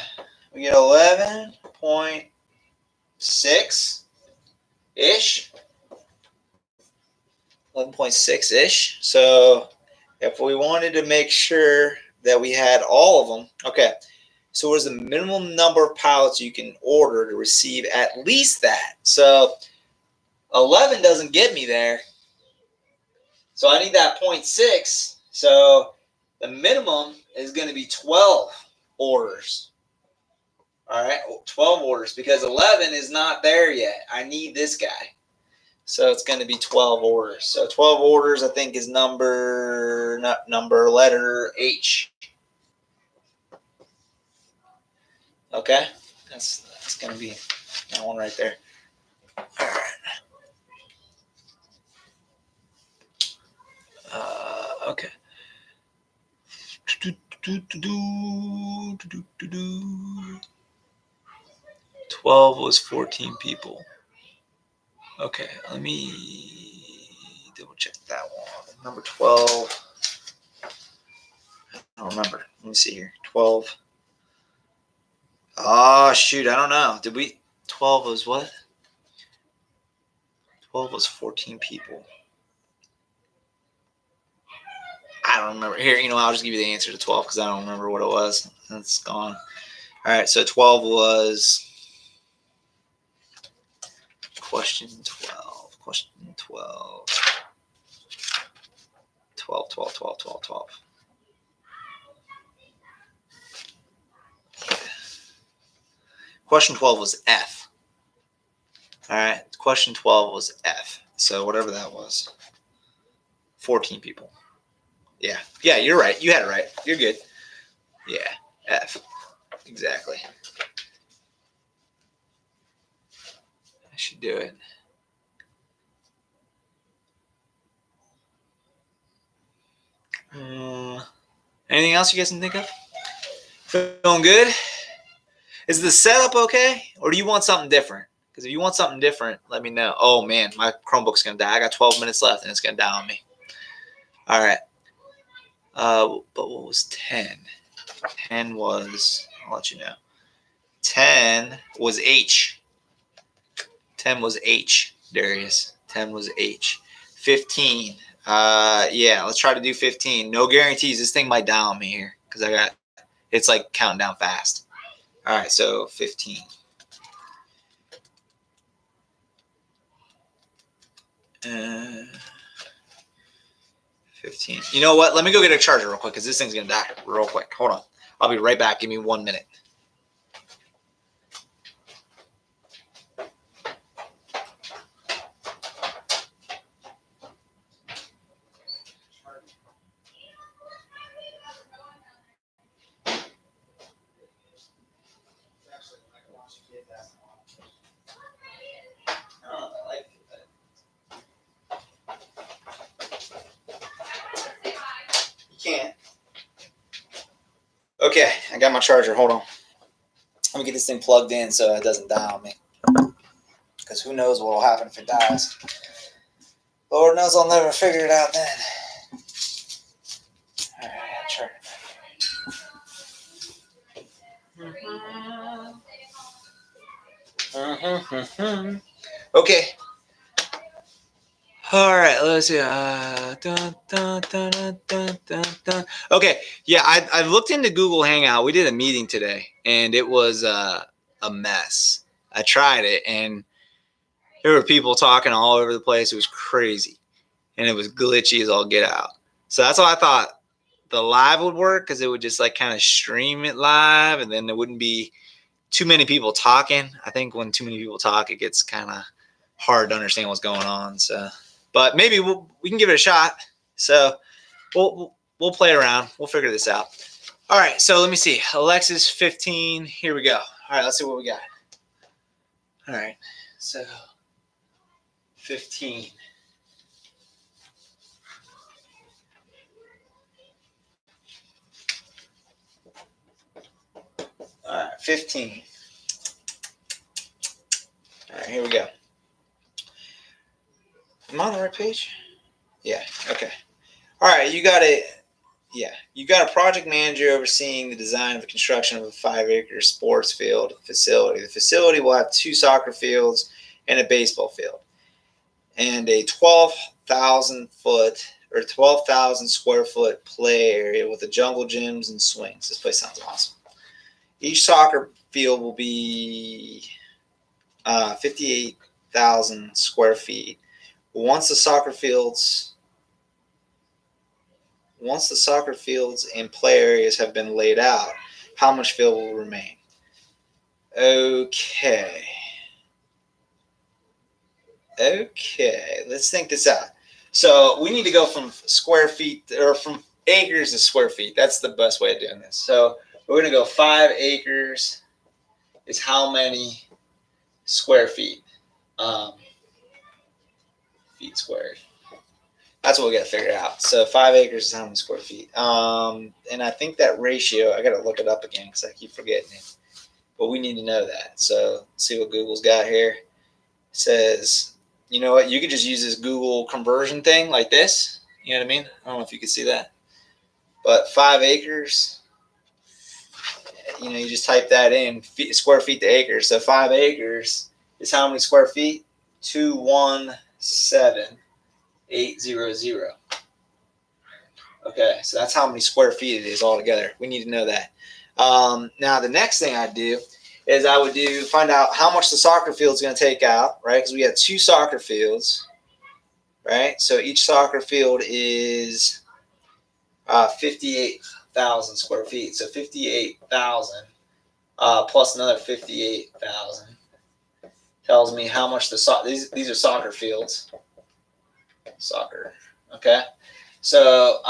S1: We get 11.6-ish. 11.6-ish. So if we wanted to make sure that we had all of them, okay. So what is the minimum number of pallets you can order to receive at least that? So 11 doesn't get me there. So I need that 0.6. So the minimum is going to be 12 orders. All right, 12 orders because 11 is not there yet. I need this guy. So it's going to be 12 orders. So 12 orders, I think, is letter H. Okay, that's going to be that one right there. All right. Okay. 12 was 14 people. Okay, let me double check that one. Number 12. I don't remember. Let me see here. 12. Oh, shoot. I don't know. 12 was what? 12 was 14 people. I don't remember. Here, I'll just give you the answer to 12 because I don't remember what it was. It's gone. All right, so 12 was question 12. Question 12. 12. Question 12 was F. All right, question 12 was F. So whatever that was, 14 people. Yeah, you're right. You had it right. You're good. Yeah, F. Exactly. I should do it. Anything else you guys can think of? Feeling good? Is the setup okay? Or do you want something different? Because if you want something different, let me know. Oh, man, my Chromebook's going to die. I got 12 minutes left, and it's going to die on me. All right. But what was 10? 10 was, I'll let you know. 10 was H. 10 was H, Darius. 10 was H. 15. Yeah, let's try to do 15. No guarantees. This thing might die on me here because it's like counting down fast. All right, so 15. Uh, 15. You know what? Let me go get a charger real quick because this thing's going to die real quick. Hold on. I'll be right back. Give me 1 minute. Can't. Okay, I got my charger. Hold on. Let me get this thing plugged in so it doesn't die on me. Because who knows what will happen if it dies. Lord knows I'll never figure it out then. All right, charger. Okay. All right, let's see. Okay, yeah, I looked into Google Hangout. We did a meeting today, and it was a mess. I tried it, and there were people talking all over the place. It was crazy, and it was glitchy as all get out. So that's why I thought the live would work because it would just like kind of stream it live, and then there wouldn't be too many people talking. I think when too many people talk, it gets kind of hard to understand what's going on. So. But maybe we can give it a shot. So we'll play around. We'll figure this out. All right, so let me see. Alexis 15. Here we go. All right, let's see what we got. All right, so 15. All right, 15. All right, here we go. Am I on the right page? Yeah, okay. All right, you got a project manager overseeing the design of the construction of a 5-acre sports field facility. The facility will have 2 soccer fields and a baseball field, and a 12,000 square foot play area with a jungle gyms and swings. This place sounds awesome. Each soccer field will be 58,000 square feet. Once the soccer fields and play areas have been laid out, how much field will remain? Okay, let's think this out. So we need to go from square feet, or from acres to square feet. That's the best way of doing this. So we're going to go 5 acres is how many square feet? Feet squared. That's what we got to figure out. So 5 acres is how many square feet? And I think that ratio, I got to look it up again because I keep forgetting it. But we need to know that. So let's see what Google's got here. It says, you know what? You could just use this Google conversion thing like this. You know what I mean? I don't know if you can see that. But 5 acres, you just type that in, square feet to acres. So 5 acres is how many square feet? 217,800. Okay, so that's how many square feet it is altogether. We need to know that. Now, the next thing I'd do is I would find out how much the soccer field is going to take out, right? Because we have 2 soccer fields, right? So each soccer field is 58,000 square feet. So 58,000 plus another 58,000 tells me how much these are soccer fields. Soccer, okay. So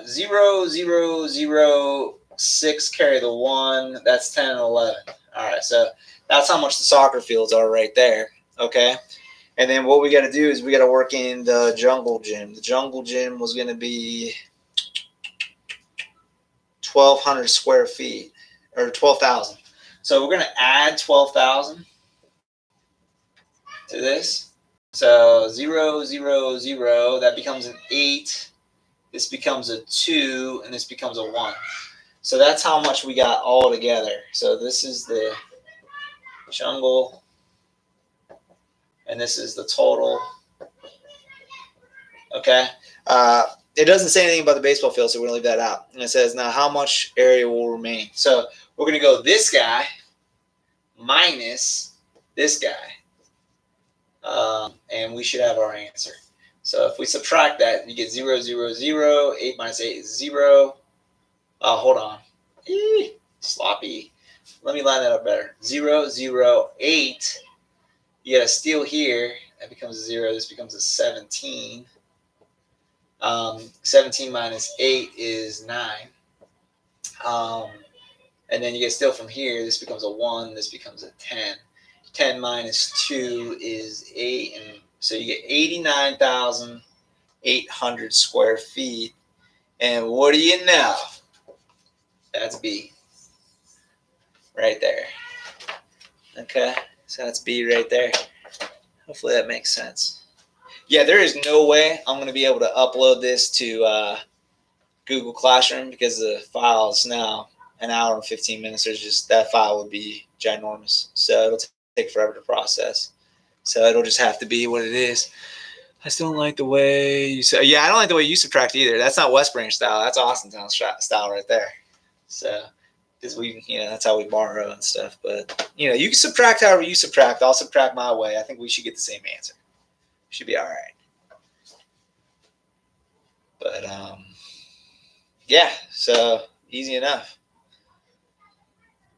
S1: 0, 0, 0, 6 carry the 1. That's 10 and 11. All right, so that's how much the soccer fields are right there, okay. And then what we got to do is we got to work in the jungle gym. The jungle gym was going to be 1,200 square feet, or 12,000. So we're going to add 12,000 to this. So 0, 0, 0, that becomes an 8. This becomes a 2, and this becomes a 1. So that's how much we got all together. So this is the jungle, and this is the total. Okay. It doesn't say anything about the baseball field, so we're going to leave that out. And it says, now how much area will remain? So we're going to go this guy minus this guy. And we should have our answer. So if we subtract that, you get 0, 0, 0. 8 minus 8 is 0. Hold on. Sloppy. Let me line that up better. 0, 0, 8. You got a steal here. That becomes a 0. This becomes a 17. 17 minus 8 is 9. And then you get steal from here. This becomes a 1. This becomes a 10. 10 minus 2 is 8. And so you get 89,800 square feet. And what do you know? That's B. Right there. Okay. So that's B right there. Hopefully that makes sense. Yeah, there is no way I'm going to be able to upload this to Google Classroom because the file is now an hour and 15 minutes. That file would be ginormous. So it'll take forever to process. So it'll just have to be what it is. I still don't like the way you say. Yeah, I don't like the way you subtract either. That's not West Branch style. That's Austintown style right there. So, because that's how we borrow and stuff. But you can subtract however you subtract. I'll subtract my way. I think we should get the same answer. Should be all right. But yeah. So easy enough.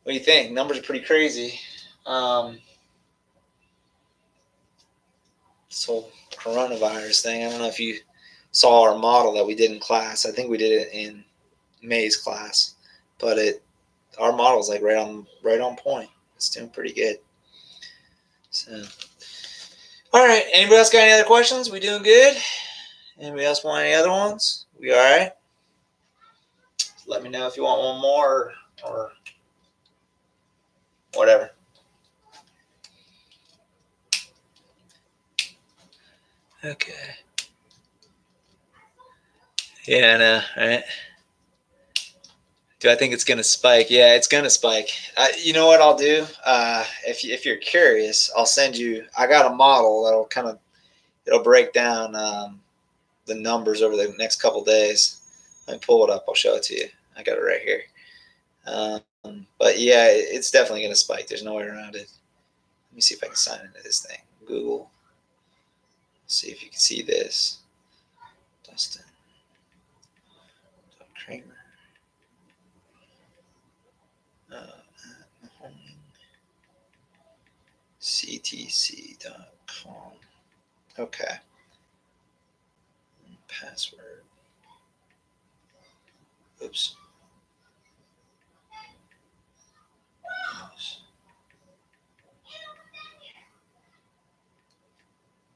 S1: What do you think? Numbers are pretty crazy. This whole coronavirus thing. I don't know if you saw our model that we did in class. I think we did it in May's class, but our model is like right on point. It's doing pretty good. So, all right. Anybody else got any other questions? We doing good? Anybody else want any other ones? We all right? Let me know if you want one more or whatever. Okay. Yeah, I know, right? Do I think it's going to spike? Yeah, it's going to spike. You know what I'll do? If you're curious, I'll send you. I got a model that'll it'll break down the numbers over the next couple days. Let me pull it up. I'll show it to you. I got it right here. But yeah, it's definitely going to spike. There's no way around it. Let me see if I can sign into this thing. Google. See if you can see this. Dustin. Kramer. CTC.com. Okay. Password. Oops.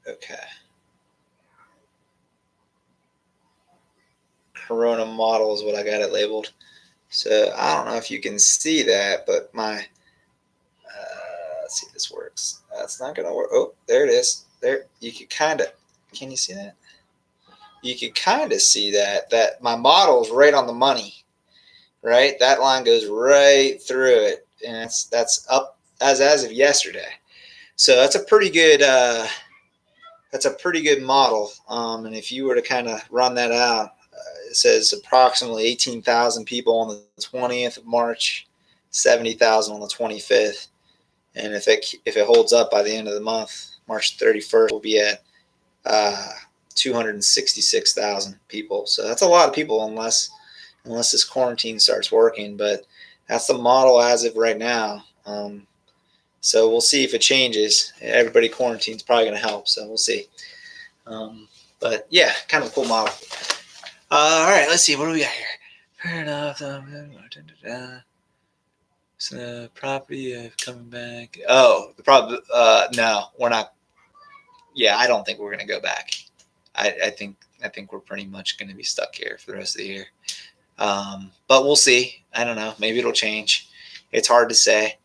S1: Okay. Corona model is what I got it labeled. So I don't know if you can see that, but my let's see if this works. That's not gonna work. Oh, there it is. There, you could can you see that? You could kind of see that my model is right on the money, right? That line goes right through it, and that's up as of yesterday. So that's a pretty good model. And if you were to kind of run that out, it says approximately 18,000 people on the 20th of March, 70,000 on the 25th. And if it holds up by the end of the month, March 31st, we'll be at 266,000 people. So that's a lot of people unless this quarantine starts working. But that's the model as of right now. So we'll see if it changes. Everybody quarantine's probably going to help. So we'll see. But yeah, kind of a cool model. All right, let's see. What do we got here? Fair enough. So property of coming back. Oh, the problem. No, we're not. Yeah, I don't think we're going to go back. I think we're pretty much going to be stuck here for the rest of the year. But we'll see. I don't know. Maybe it'll change. It's hard to say.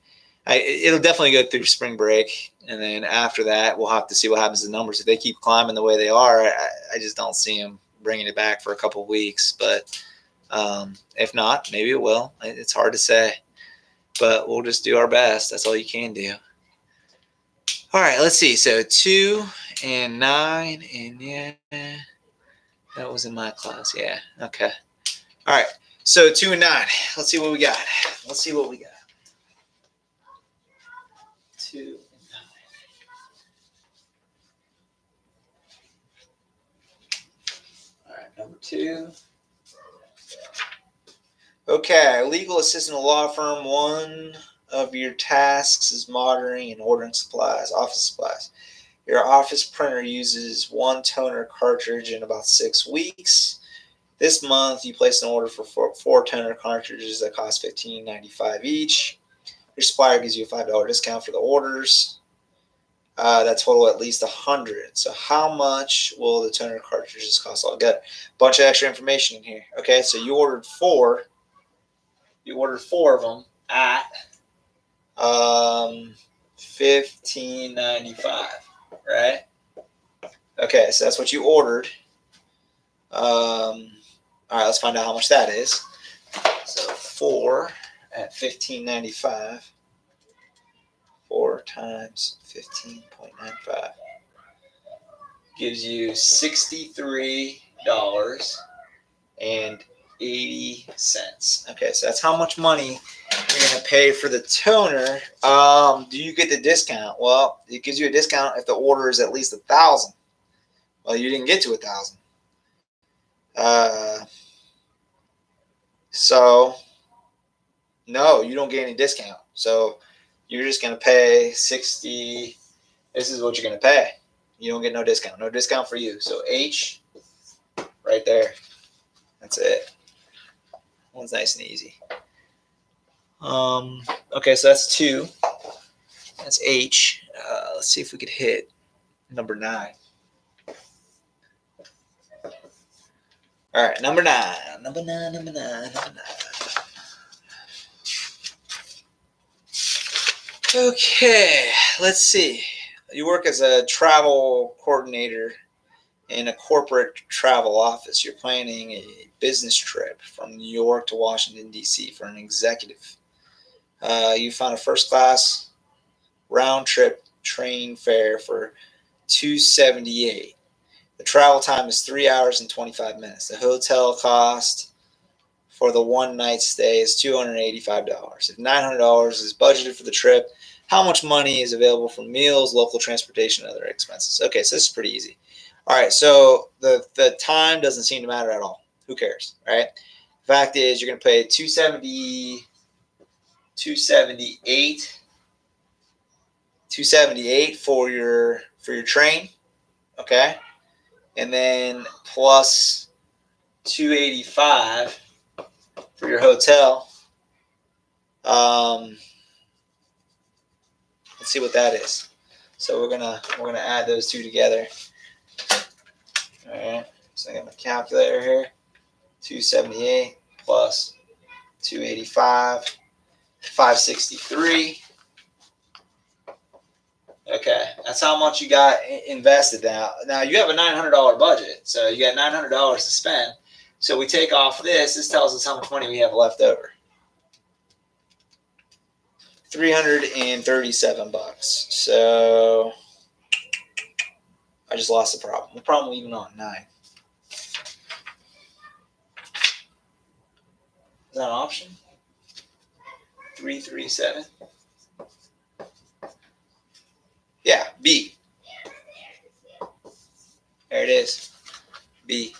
S1: It'll definitely go through spring break, and then after that, we'll have to see what happens to the numbers. If they keep climbing the way they are, I just don't see them bringing it back for a couple of weeks. But if not, maybe it will. It's hard to say, but we'll just do our best. That's all you can do. All right, let's see. So 2 and 9, and yeah, that was in my class. Yeah, okay. All right, so 2 and 9. Let's see what we got. 2 and 9. All right, number 2. Okay, legal assistant law firm. One of your tasks is monitoring and ordering supplies, office supplies. Your office printer uses 1 toner cartridge in about 6 weeks. This month, you placed an order for 4 toner cartridges that cost $15.95 each. Your supplier gives you a $5 discount for the orders. That total at least $100. So how much will the toner cartridges cost altogether? Bunch of extra information in here. Okay, so you ordered 4. You ordered 4 of them at $15.95, right? Okay, so that's what you ordered. All right, let's find out how much that is. So 4 at $15.95. 4 times 15.95 gives you $63.80. Okay, so that's how much money you're going to pay for the toner. Do you get the discount? Well, it gives you a discount if the order is at least 1,000. Well, you didn't get to 1,000. So no, you don't get any discount. So you're just going to pay 60. This is what you're going to pay. You don't get no discount. No discount for you. So H right there. That's it. One's nice and easy. Okay, so that's 2. That's H. Let's see if we could hit number 9. All right, number 9. Number 9. Okay, let's see. You work as a travel coordinator in a corporate travel office. You're planning a business trip from New York to Washington, D.C. for an executive. You found a first-class round-trip train fare for $278. The travel time is 3 hours and 25 minutes. The hotel cost for the one-night stay is $285. If $900 is budgeted for the trip, how much money is available for meals, local transportation, and other expenses? Okay, so this is pretty easy. All right, so the time doesn't seem to matter at all. Who cares, right? The fact is, you're going to pay $278 for your train, okay, and then plus $285 for your hotel. Let's see what that is. So we're gonna add those two together. All right. So I got my calculator here. 278 plus 285, 563. Okay, that's how much you got invested now. Now you have a $900 budget, so you got $900 to spend. So we take off this. This tells us how much money we have left over. $337. So I just lost the problem. The problem even on 9. Is that an option? 337. Yeah, B. There it is. B.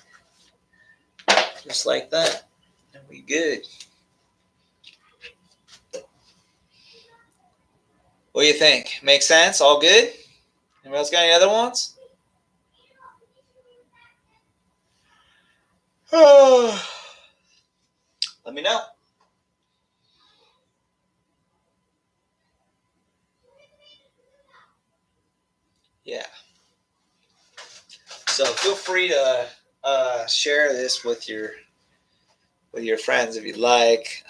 S1: Just like that. And we good. What do you think? Make sense? All good? Anybody else got any other ones? Let me know. Yeah. So feel free to share this with your friends if you'd like.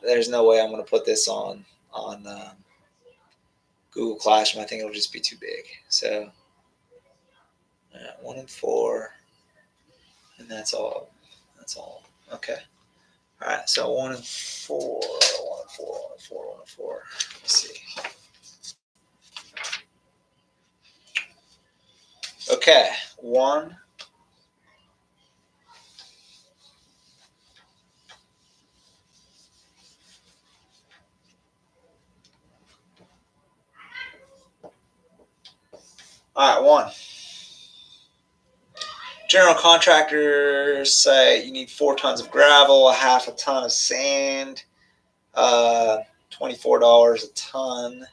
S1: There's no way I'm going to put this on Google Classroom. I think it'll just be too big. So 1 and 4, and that's all. That's all. Okay. All right. So 1 and 4, 1 and 4, 1 and 4, 1 and 4. Let's see. Okay. 1. All right, 1. General contractors say you need 4 tons of gravel, a half a ton of sand, $24 a ton,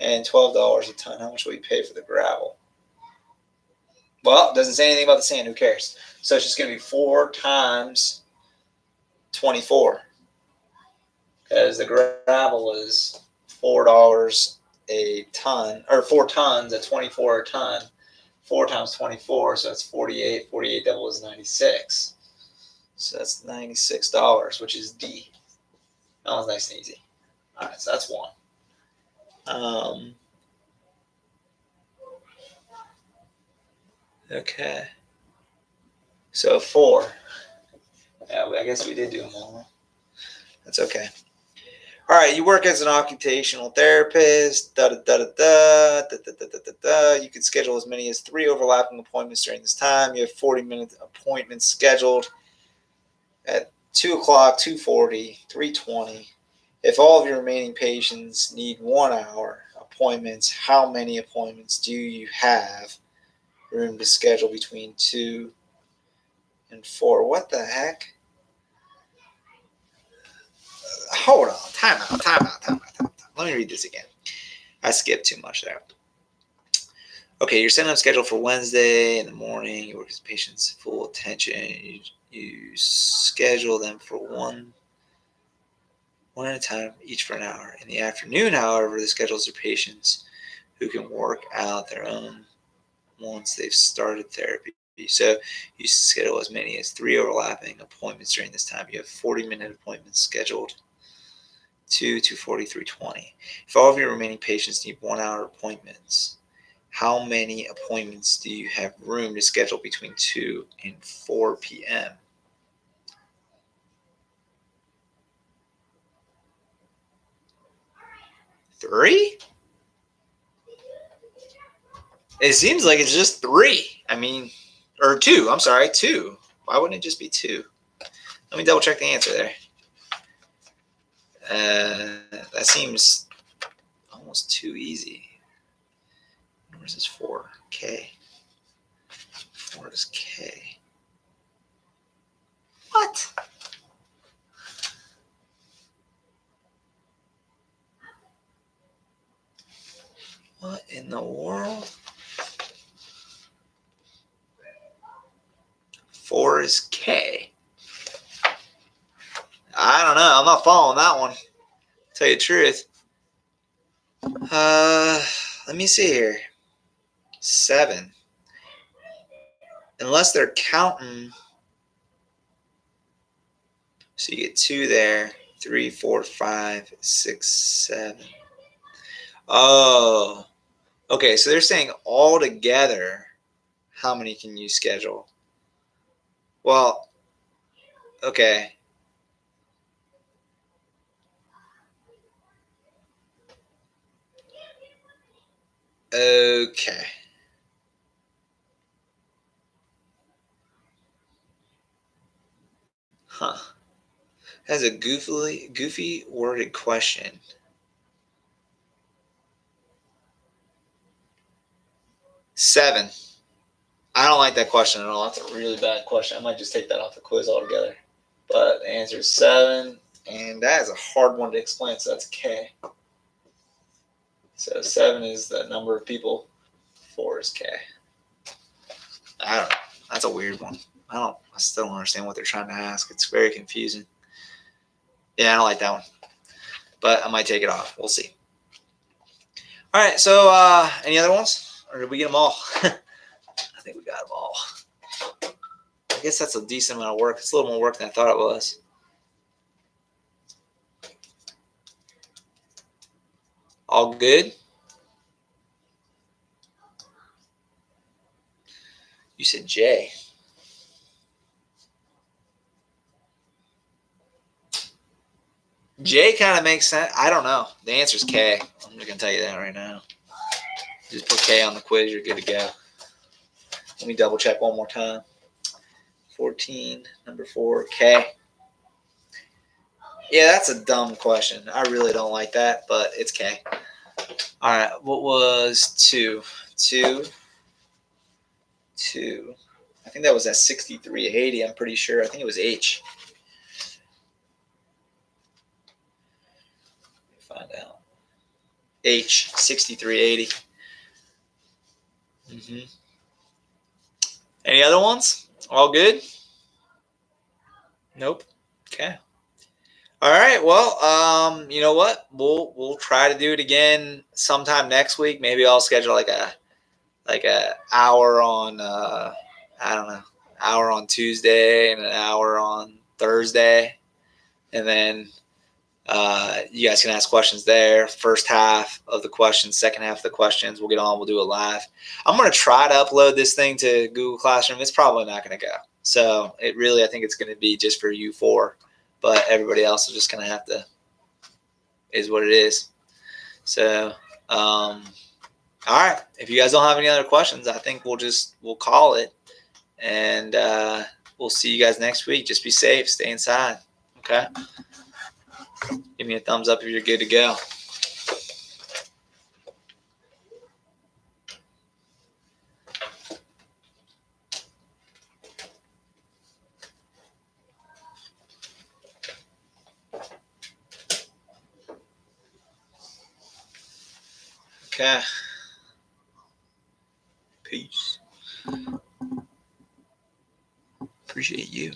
S1: and $12 a ton. How much will you pay for the gravel? Well, it doesn't say anything about the sand. Who cares? So it's just going to be 4 times 24, because the gravel is $4 a ton, or 4 tons at 24 a ton. 4 times 24, so that's 48. 48 double is 96. So that's $96, which is D. That one's nice and easy. All right, so that's 1. Okay. So 4. Yeah, I guess we did do them all. That's okay. All right, you work as an occupational therapist. You can schedule as many as 3 overlapping appointments during this time. You have 40-minute appointments scheduled at 2 o'clock, 2:40, 3:20. If all of your remaining patients need 1 hour appointments, how many appointments do you have room to schedule between 2 and 4? What the heck? Hold on. Time out. Let me read this again. I skipped too much there. Okay, you're setting up schedule for Wednesday in the morning. You work with patients full attention. You schedule them for one at a time, each for an hour. In the afternoon, however, the schedules are patients who can work out their own once they've started therapy. So you schedule as many as 3 overlapping appointments during this time. You have 40-minute appointments scheduled, 2:40, 3:20. If all of your remaining patients need 1-hour appointments, how many appointments do you have room to schedule between 2 and 4 p.m.? Three? It seems like it's just 3. I mean, or 2. I'm sorry, 2. Why wouldn't it just be 2? Let me double check the answer there. That seems almost too easy. Where's this 4? K. 4 is K. What? What in the world? 4 is K. I don't know. I'm not following that one. Tell you the truth. Let me see here. 7. Unless they're counting. So you get 2 there. 3, 4, 5, 6, 7. Oh. Okay, so they're saying all together, how many can you schedule? Well, okay. Okay. Huh. That's a goofy worded question. 7. I don't like that question at all. That's a really bad question. I might just take that off the quiz altogether. But the answer is 7, and that is a hard one to explain, so that's K. So 7 is the number of people, 4 is K. I don't know. That's a weird one. I still don't understand what they're trying to ask. It's very confusing. Yeah, I don't like that one. But I might take it off. We'll see. All right, so any other ones? Or did we get them all? I think we got them all. I guess that's a decent amount of work. It's a little more work than I thought it was. All good? You said J. J kind of makes sense. I don't know. The answer is K. I'm just going to tell you that right now. Just put K on the quiz. You're good to go. Let me double check one more time. 14, number 4, K. Yeah, that's a dumb question. I really don't like that, but it's K. All right, what was 2? 2. I think that was at 6380. I'm pretty sure. I think it was H. Let me find out. H, 6380. Any other ones? All good? Nope. Okay. All right. Well, you know what? We'll try to do it again sometime next week. Maybe I'll schedule like a hour on I don't know, hour on Tuesday and an hour on Thursday, and then you guys can ask questions there. First half of the questions, second half of the questions, we'll get on. We'll do it live. I'm going to try to upload this thing to Google Classroom. It's probably not going to go. So I think it's going to be just for you 4, but everybody else is just going to have to, is what it is. So, all right. If you guys don't have any other questions, I think we'll call it, and we'll see you guys next week. Just be safe. Stay inside. Okay. Give me a thumbs up if you're good to go. Okay. Peace. Appreciate you.